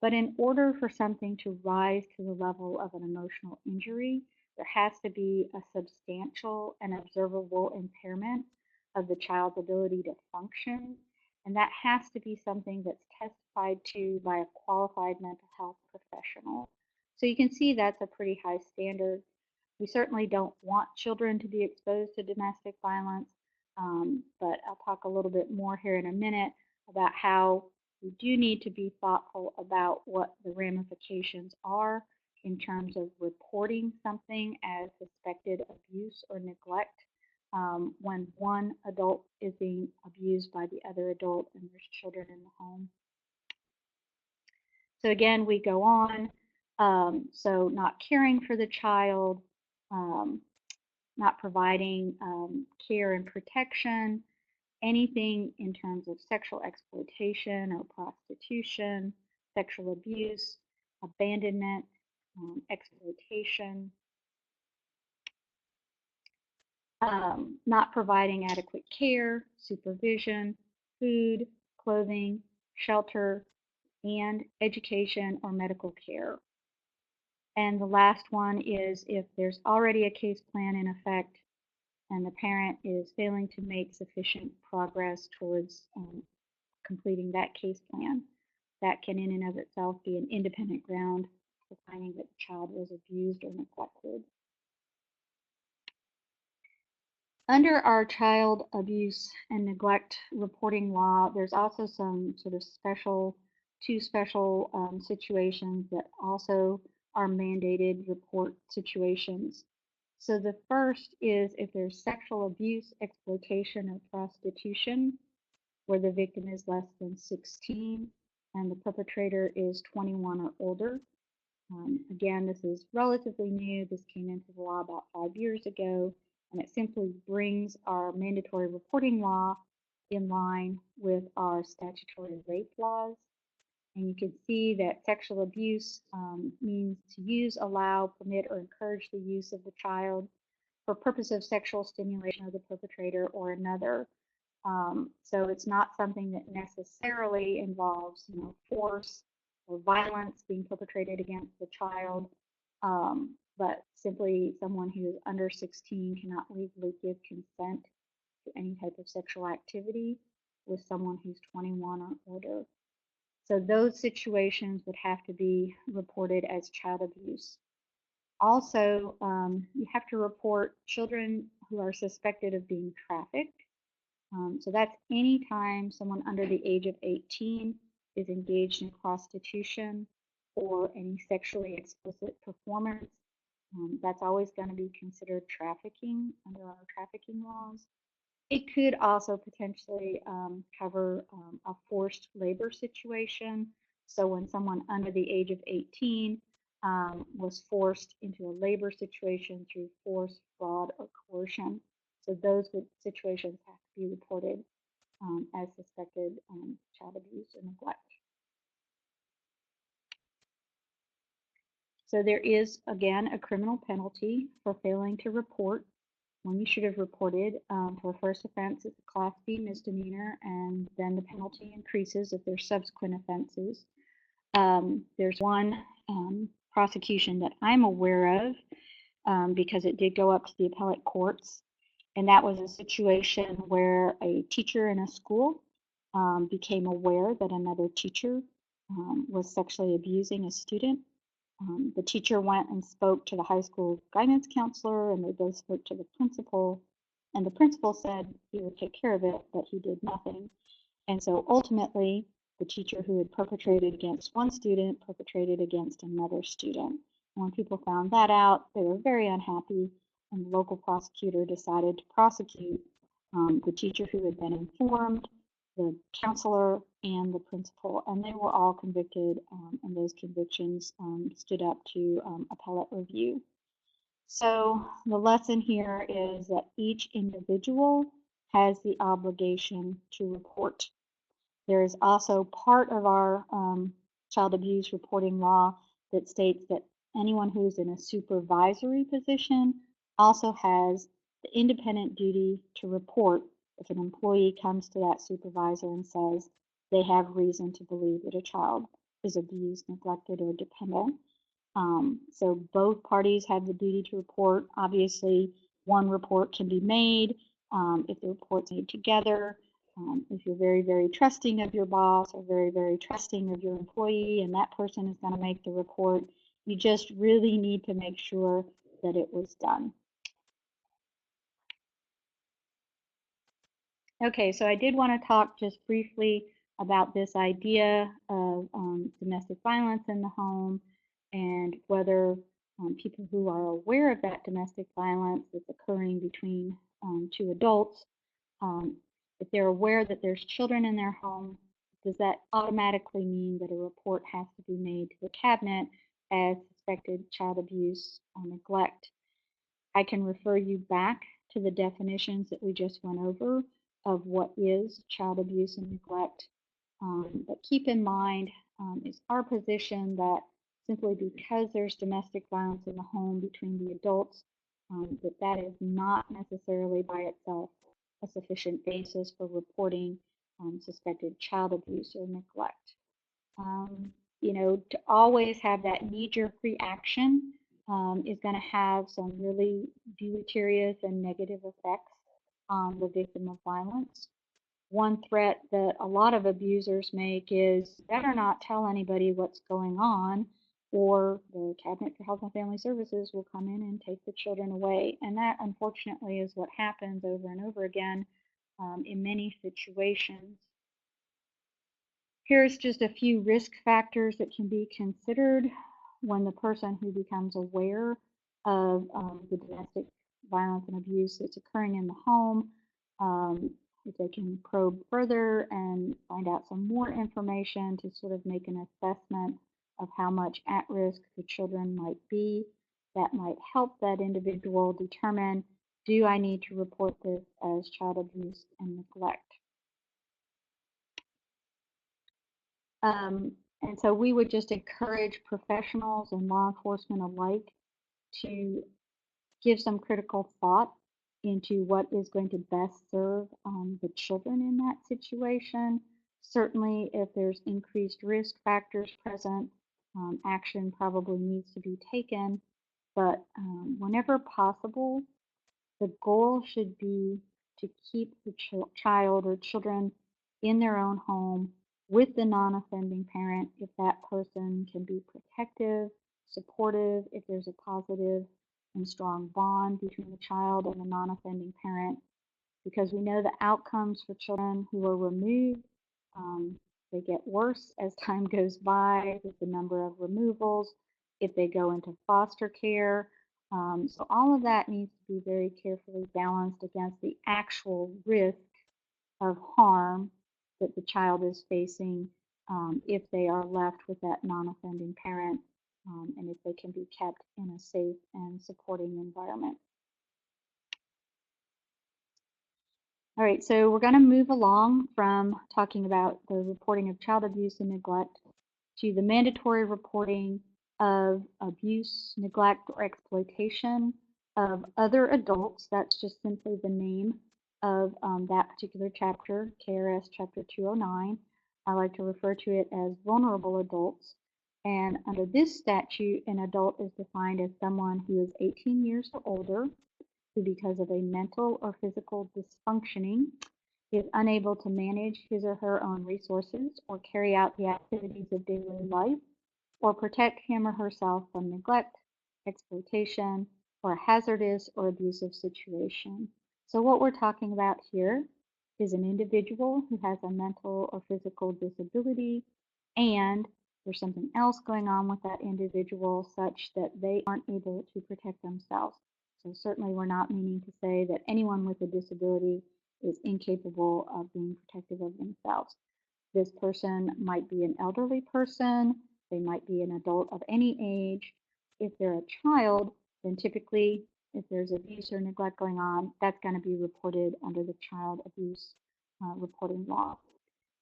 But in order for something to rise to the level of an emotional injury, there has to be a substantial and observable impairment of the child's ability to function. And that has to be something that's testified to by a qualified mental health professional. So you can see that's a pretty high standard. We certainly don't want children to be exposed to domestic violence, but I'll talk a little bit more here in a minute about how we do need to be thoughtful about what the ramifications are in terms of reporting something as suspected abuse or neglect when one adult is being abused by the other adult and there's children in the home. So again, we go on. So not caring for the child, not providing care and protection, anything in terms of sexual exploitation or prostitution, sexual abuse, abandonment, exploitation, not providing adequate care, supervision, food, clothing, shelter, and education or medical care. And the last one is if there's already a case plan in effect and the parent is failing to make sufficient progress towards completing that case plan, that can in and of itself be an independent ground for finding that the child was abused or neglected. Under our child abuse and neglect reporting law, there's also some sort of two special situations that also are mandated report situations. So the first is if there's sexual abuse, exploitation, or prostitution, where the victim is less than 16 and the perpetrator is 21 or older. Again, this is relatively new. This came into the law about 5 years ago, and it simply brings our mandatory reporting law in line with our statutory rape laws. And you can see that sexual abuse means to use, allow, permit, or encourage the use of the child for purpose of sexual stimulation of the perpetrator or another. So it's not something that necessarily involves, force or violence being perpetrated against the child, but simply someone who is under 16 cannot legally give consent to any type of sexual activity with someone who's 21 or older. So those situations would have to be reported as child abuse. Also, you have to report children who are suspected of being trafficked. So that's any time someone under the age of 18 is engaged in prostitution or any sexually explicit performance. That's always going to be considered trafficking under our trafficking laws. It could also potentially cover a forced labor situation. So when someone under the age of 18 was forced into a labor situation through force, fraud, or coercion. So those situations have to be reported as suspected child abuse or neglect. So there is, again, a criminal penalty for failing to report when you should have reported. For first offense, it's a Class B misdemeanor, and then the penalty increases if there's subsequent offenses. There's one prosecution that I'm aware of because it did go up to the appellate courts, and that was a situation where a teacher in a school became aware that another teacher was sexually abusing a student. The teacher went and spoke to the high school guidance counselor, and they both spoke to the principal, and the principal said he would take care of it, but he did nothing. And so ultimately, the teacher who had perpetrated against one student perpetrated against another student. And when people found that out, they were very unhappy, and the local prosecutor decided to prosecute the teacher who had been informed, the counselor, and the principal, and they were all convicted, and those convictions stood up to appellate review. So the lesson here is that each individual has the obligation to report. There is also part of our child abuse reporting law that states that anyone who's in a supervisory position also has the independent duty to report if an employee comes to that supervisor and says they have reason to believe that a child is abused, neglected, or dependent. So both parties have the duty to report. Obviously, one report can be made if the report's made together. If you're very, very trusting of your boss or very, very trusting of your employee and that person is going to make the report, you just really need to make sure that it was done. Okay, so I did want to talk just briefly about this idea of domestic violence in the home and whether people who are aware of that domestic violence that's occurring between two adults, if they're aware that there's children in their home, does that automatically mean that a report has to be made to the cabinet as suspected child abuse or neglect. I can refer you back to the definitions that we just went over of what is child abuse and neglect. But keep in mind, it's our position that simply because there's domestic violence in the home between the adults, that is not necessarily by itself a sufficient basis for reporting suspected child abuse or neglect. Um, to always have that knee-jerk reaction is going to have some really deleterious and negative effects on the victim of violence. One threat that a lot of abusers make is better not tell anybody what's going on, or the Cabinet for Health and Family Services will come in and take the children away. And that, unfortunately, is what happens over and over again in many situations. Here's just a few risk factors that can be considered when the person who becomes aware of the domestic violence and abuse that's occurring in the home. If they can probe further and find out some more information to sort of make an assessment of how much at risk the children might be, that might help that individual determine, do I need to report this as child abuse and neglect? And so we would just encourage professionals and law enforcement alike to give some critical thought into what is going to best serve the children in that situation. Certainly, if there's increased risk factors present, action probably needs to be taken. But whenever possible, the goal should be to keep the child or children in their own home with the non-offending parent if that person can be protective, supportive, if there's a positive and strong bond between the child and the non-offending parent, because we know the outcomes for children who are removed, they get worse as time goes by with the number of removals, if they go into foster care. So all of that needs to be very carefully balanced against the actual risk of harm that the child is facing if they are left with that non-offending parent, and if they can be kept in a safe and supporting environment. All right, so we're going to move along from talking about the reporting of child abuse and neglect to the mandatory reporting of abuse, neglect, or exploitation of other adults. That's just simply the name of that particular chapter, KRS Chapter 209. I like to refer to it as vulnerable adults. And under this statute, an adult is defined as someone who is 18 years or older, who, because of a mental or physical dysfunctioning, is unable to manage his or her own resources or carry out the activities of daily life or protect him or herself from neglect, exploitation, or a hazardous or abusive situation. So what we're talking about here is an individual who has a mental or physical disability, and there's something else going on with that individual such that they aren't able to protect themselves. So certainly we're not meaning to say that anyone with a disability is incapable of being protective of themselves. This person might be an elderly person, they might be an adult of any age. If they're a child, then typically if there's abuse or neglect going on, that's going to be reported under the child abuse reporting law.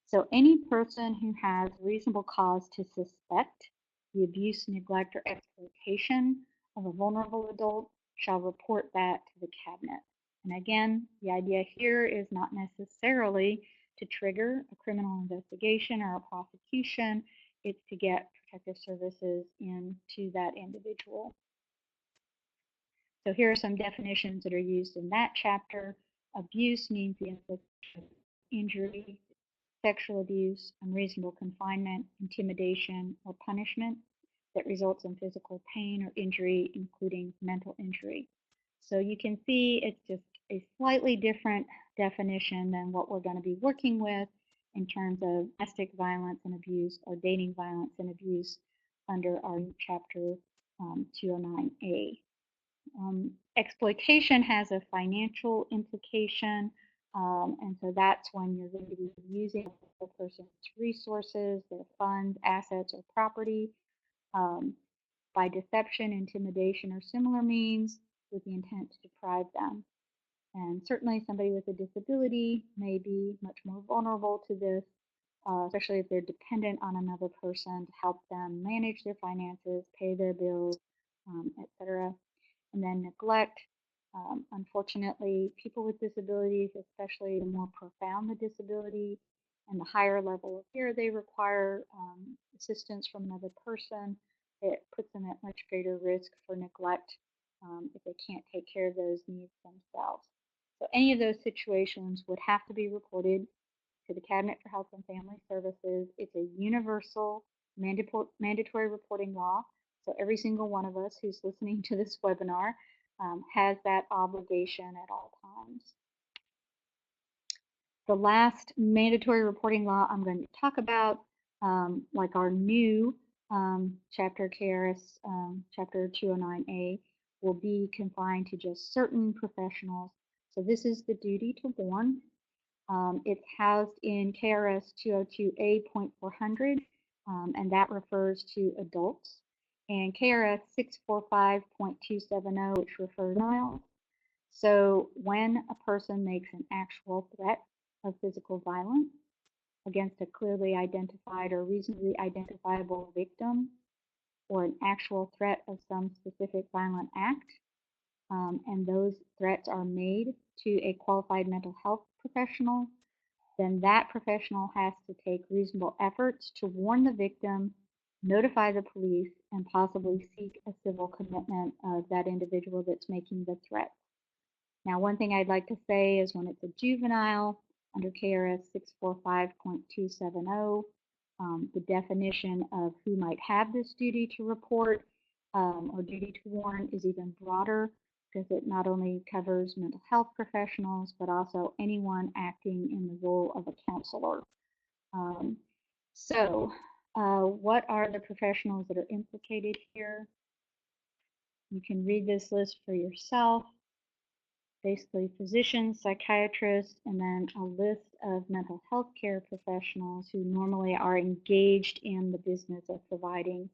So any person who has reasonable cause to suspect the abuse, neglect, or exploitation of a vulnerable adult shall report that to the cabinet. And again, the idea here is not necessarily to trigger a criminal investigation or a prosecution. It's to get protective services into that individual. So here are some definitions that are used in that chapter. Abuse means the infliction of injury, sexual abuse, unreasonable confinement, intimidation, or punishment that results in physical pain or injury, including mental injury. So you can see it's just a slightly different definition than what we're going to be working with in terms of domestic violence and abuse or dating violence and abuse under our chapter 209A. Exploitation has a financial implication, and so that's when you're going to be using a person's resources, their funds, assets, or property by deception, intimidation, or similar means with the intent to deprive them. And certainly somebody with a disability may be much more vulnerable to this, especially if they're dependent on another person to help them manage their finances, pay their bills, etc. And then neglect. Unfortunately, people with disabilities, especially the more profound the disability and the higher level of care they require assistance from another person, it puts them at much greater risk for neglect if they can't take care of those needs themselves. So any of those situations would have to be reported to the Cabinet for Health and Family Services. It's a universal mandatory reporting law. So every single one of us who's listening to this webinar has that obligation at all times. The last mandatory reporting law I'm going to talk about, like our new chapter KRS chapter 209A, will be confined to just certain professionals. So this is the duty to warn. It's housed in KRS 202A.400, and that refers to adults, and KRS 645.270, which refers to juveniles. So when a person makes an actual threat of physical violence against a clearly identified or reasonably identifiable victim, or an actual threat of some specific violent act, and those threats are made to a qualified mental health professional, then that professional has to take reasonable efforts to warn the victim, notify the police, and possibly seek a civil commitment of that individual that's making the threat. Now, one thing I'd like to say is when it's a juvenile under KRS 645.270, the definition of who might have this duty to report or duty to warn is even broader, because it not only covers mental health professionals, but also anyone acting in the role of a counselor. What are the professionals that are implicated here? You can read this list for yourself. Basically, physicians, psychiatrists, and then a list of mental health care professionals who normally are engaged in the business of providing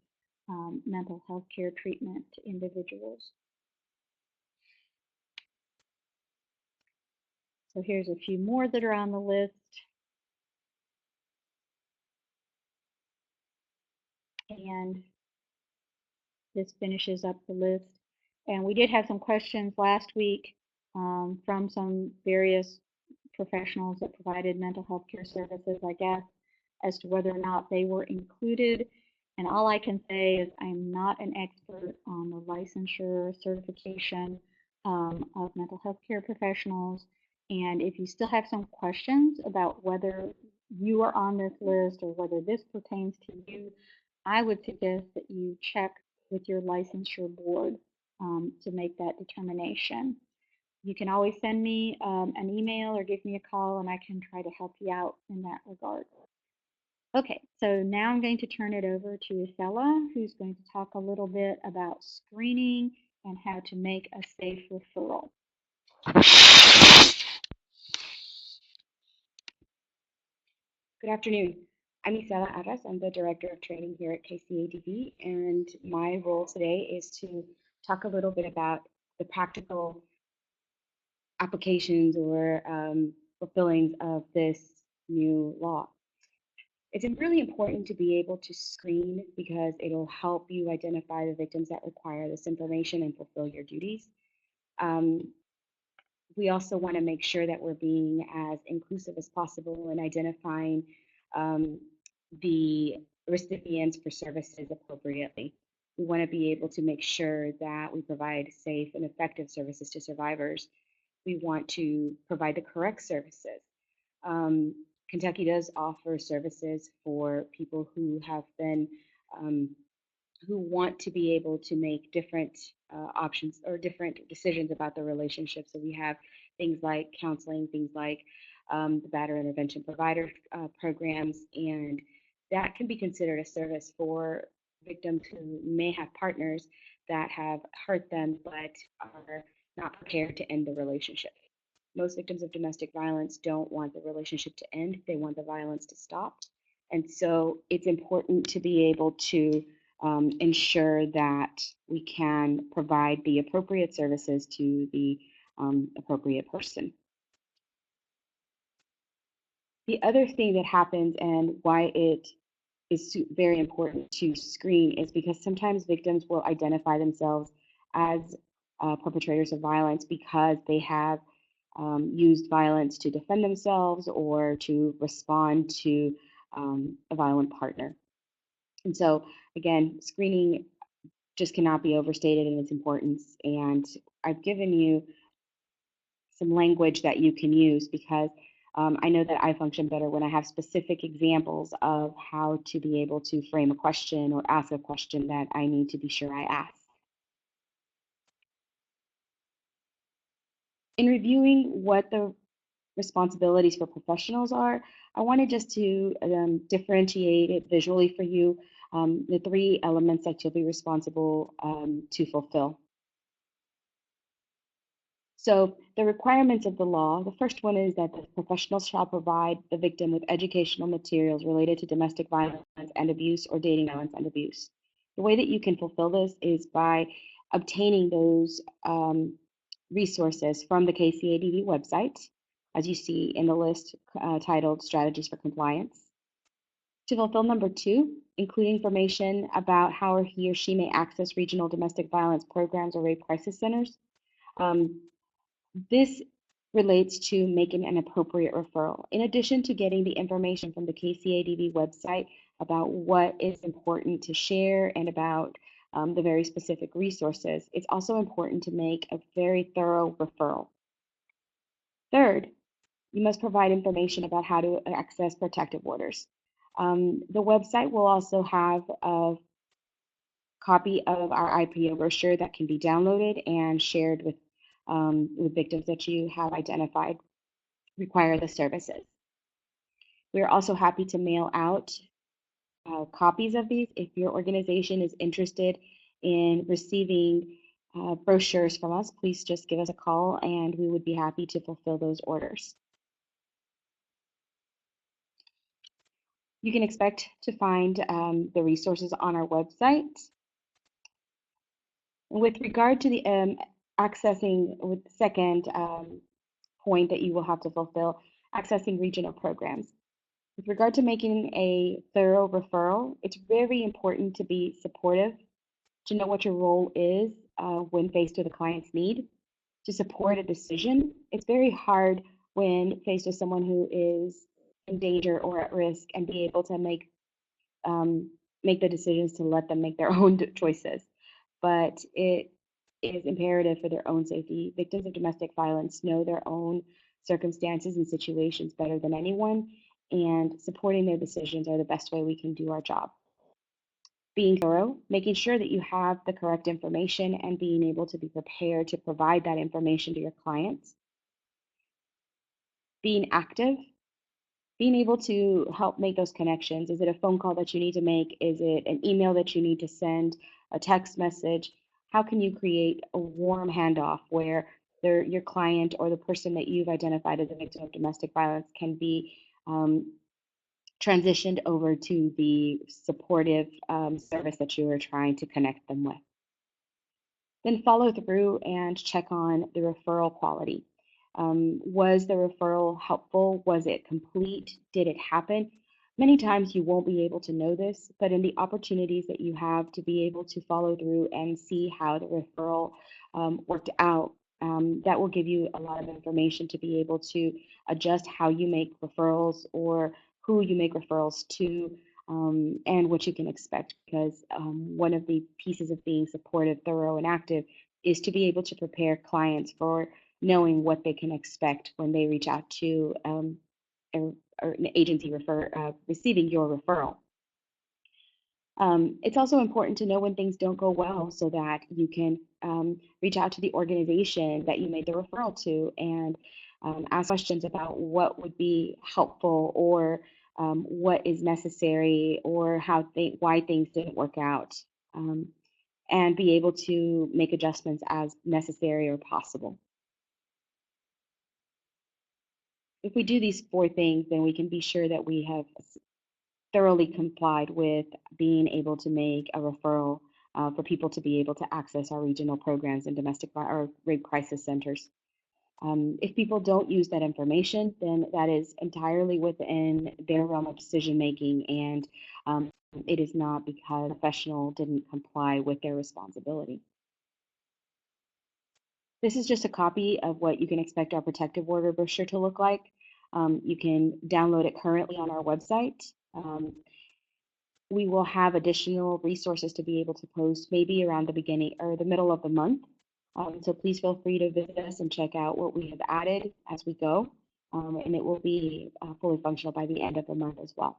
mental health care treatment to individuals. So here's a few more that are on the list. And this finishes up the list. And we did have some questions last week from some various professionals that provided mental health care services, I guess, as to whether or not they were included. And all I can say is I'm not an expert on the licensure certification of mental health care professionals. And if you still have some questions about whether you are on this list or whether this pertains to you, I would suggest that you check with your licensure board to make that determination. You can always send me an email or give me a call, and I can try to help you out in that regard. Okay, so now I'm going to turn it over to Isela, who's going to talk a little bit about screening and how to make a safe referral. Good afternoon. I'm Isela Arras. I'm the Director of Training here at KCADV, and my role today is to talk a little bit about the practical applications or fulfillings of this new law. It's really important to be able to screen because it'll help you identify the victims that require this information and fulfill your duties. We also want to make sure that we're being as inclusive as possible in identifying the recipients for services appropriately. We want to be able to make sure that we provide safe and effective services to survivors. We want to provide the correct services. Kentucky does offer services for people who have been who want to be able to make different options or different decisions about the relationship. So we have things like counseling, things like the batterer intervention provider programs, and that can be considered a service for victims who may have partners that have hurt them but are not prepared to end the relationship. Most victims of domestic violence don't want the relationship to end. They want the violence to stop. And so it's important to be able to ensure that we can provide the appropriate services to the appropriate person. The other thing that happens and why it is very important to screen is because sometimes victims will identify themselves as perpetrators of violence because they have used violence to defend themselves or to respond to a violent partner. And so, again, screening just cannot be overstated in its importance. And I've given you some language that you can use because I know that I function better when I have specific examples of how to be able to frame a question or ask a question that I need to be sure I ask. In reviewing what the responsibilities for professionals are, I wanted just to differentiate it visually for you, the three elements that you'll be responsible to fulfill. So the requirements of the law, the first one is that the professional shall provide the victim with educational materials related to domestic violence and abuse or dating violence and abuse. The way that you can fulfill this is by obtaining those resources from the KCADV website, as you see in the list titled Strategies for Compliance. To fulfill number two, include information about how he or she may access regional domestic violence programs or rape crisis centers. This relates to making an appropriate referral. In addition to getting the information from the KCADV website about what is important to share and about the very specific resources, it's also important to make a very thorough referral. Third, you must provide information about how to access protective orders. The website will also have a copy of our IPO brochure that can be downloaded and shared with victims that you have identified require the services. We are also happy to mail out copies of these if your organization is interested in receiving brochures from us. Please just give us a call and we would be happy to fulfill those orders. You can expect to find the resources on our website. With regard to the accessing, with the second point that you will have to fulfill, accessing regional programs. With regard to making a thorough referral, it's very important to be supportive, to know what your role is when faced with a client's need, to support a decision. It's very hard when faced with someone who is in danger or at risk and be able to make the decisions to let them make their own choices. But it is imperative for their own safety. Victims of domestic violence know their own circumstances and situations better than anyone, and supporting their decisions are the best way we can do our job. Being thorough, making sure that you have the correct information and being able to be prepared to provide that information to your clients. Being active, being able to help make those connections. Is it a phone call that you need to make? Is it an email that you need to send? A text message? How can you create a warm handoff where your client or the person that you've identified as a victim of domestic violence can be transitioned over to the supportive service that you are trying to connect them with? Then follow through and check on the referral quality. Was the referral helpful? Was it complete? Did it happen? Many times you won't be able to know this, but in the opportunities that you have to be able to follow through and see how the referral worked out, that will give you a lot of information to be able to adjust how you make referrals or who you make referrals to, and what you can expect, because one of the pieces of being supportive, thorough, and active is to be able to prepare clients for knowing what they can expect when they reach out to an agency receiving your referral. It's also important to know when things don't go well so that you can reach out to the organization that you made the referral to and ask questions about what would be helpful or what is necessary or why things didn't work out, and be able to make adjustments as necessary or possible. If we do these 4 things, then we can be sure that we have thoroughly complied with being able to make a referral for people to be able to access our regional programs and or rape crisis centers. If people don't use that information, then that is entirely within their realm of decision making, and it is not because a professional didn't comply with their responsibility. This is just a copy of what you can expect our protective order brochure to look like. You can download it currently on our website. We will have additional resources to be able to post maybe around the beginning or the middle of the month. So please feel free to visit us and check out what we have added as we go. And it will be fully functional by the end of the month as well.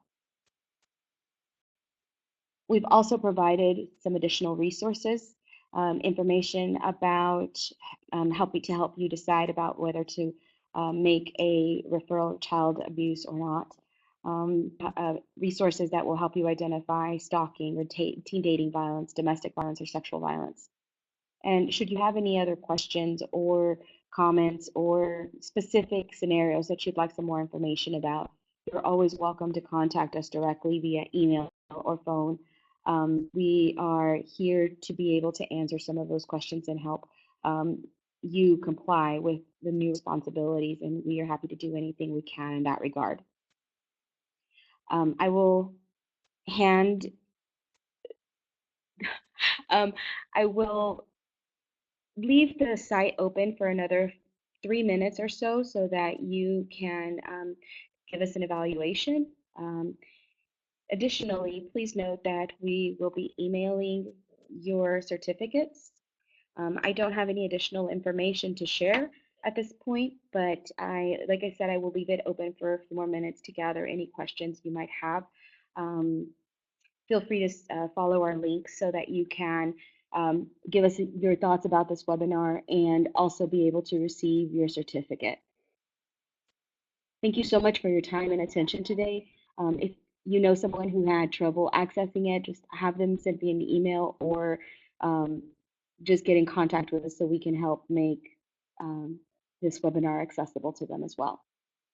We've also provided some additional resources, information about help you decide about whether to make a referral of child abuse or not. Resources that will help you identify stalking or teen dating violence, domestic violence, or sexual violence. And should you have any other questions or comments or specific scenarios that you'd like some more information about, you're always welcome to contact us directly via email or phone. We are here to be able to answer some of those questions and help you comply with the new responsibilities, and we are happy to do anything we can in that regard. I will hand, I will leave the site open for another 3 minutes or so that you can give us an evaluation. Additionally, please note that we will be emailing your certificates. I don't have any additional information to share at this point, but like I said, I will leave it open for a few more minutes to gather any questions you might have. Feel free to follow our links so that you can give us your thoughts about this webinar and also be able to receive your certificate. Thank you so much for your time and attention today. If you know someone who had trouble accessing it, just have them send me an email or just get in contact with us so we can help make this webinar accessible to them as well.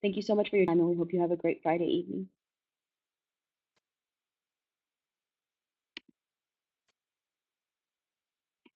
Thank you so much for your time, and we hope you have a great Friday evening.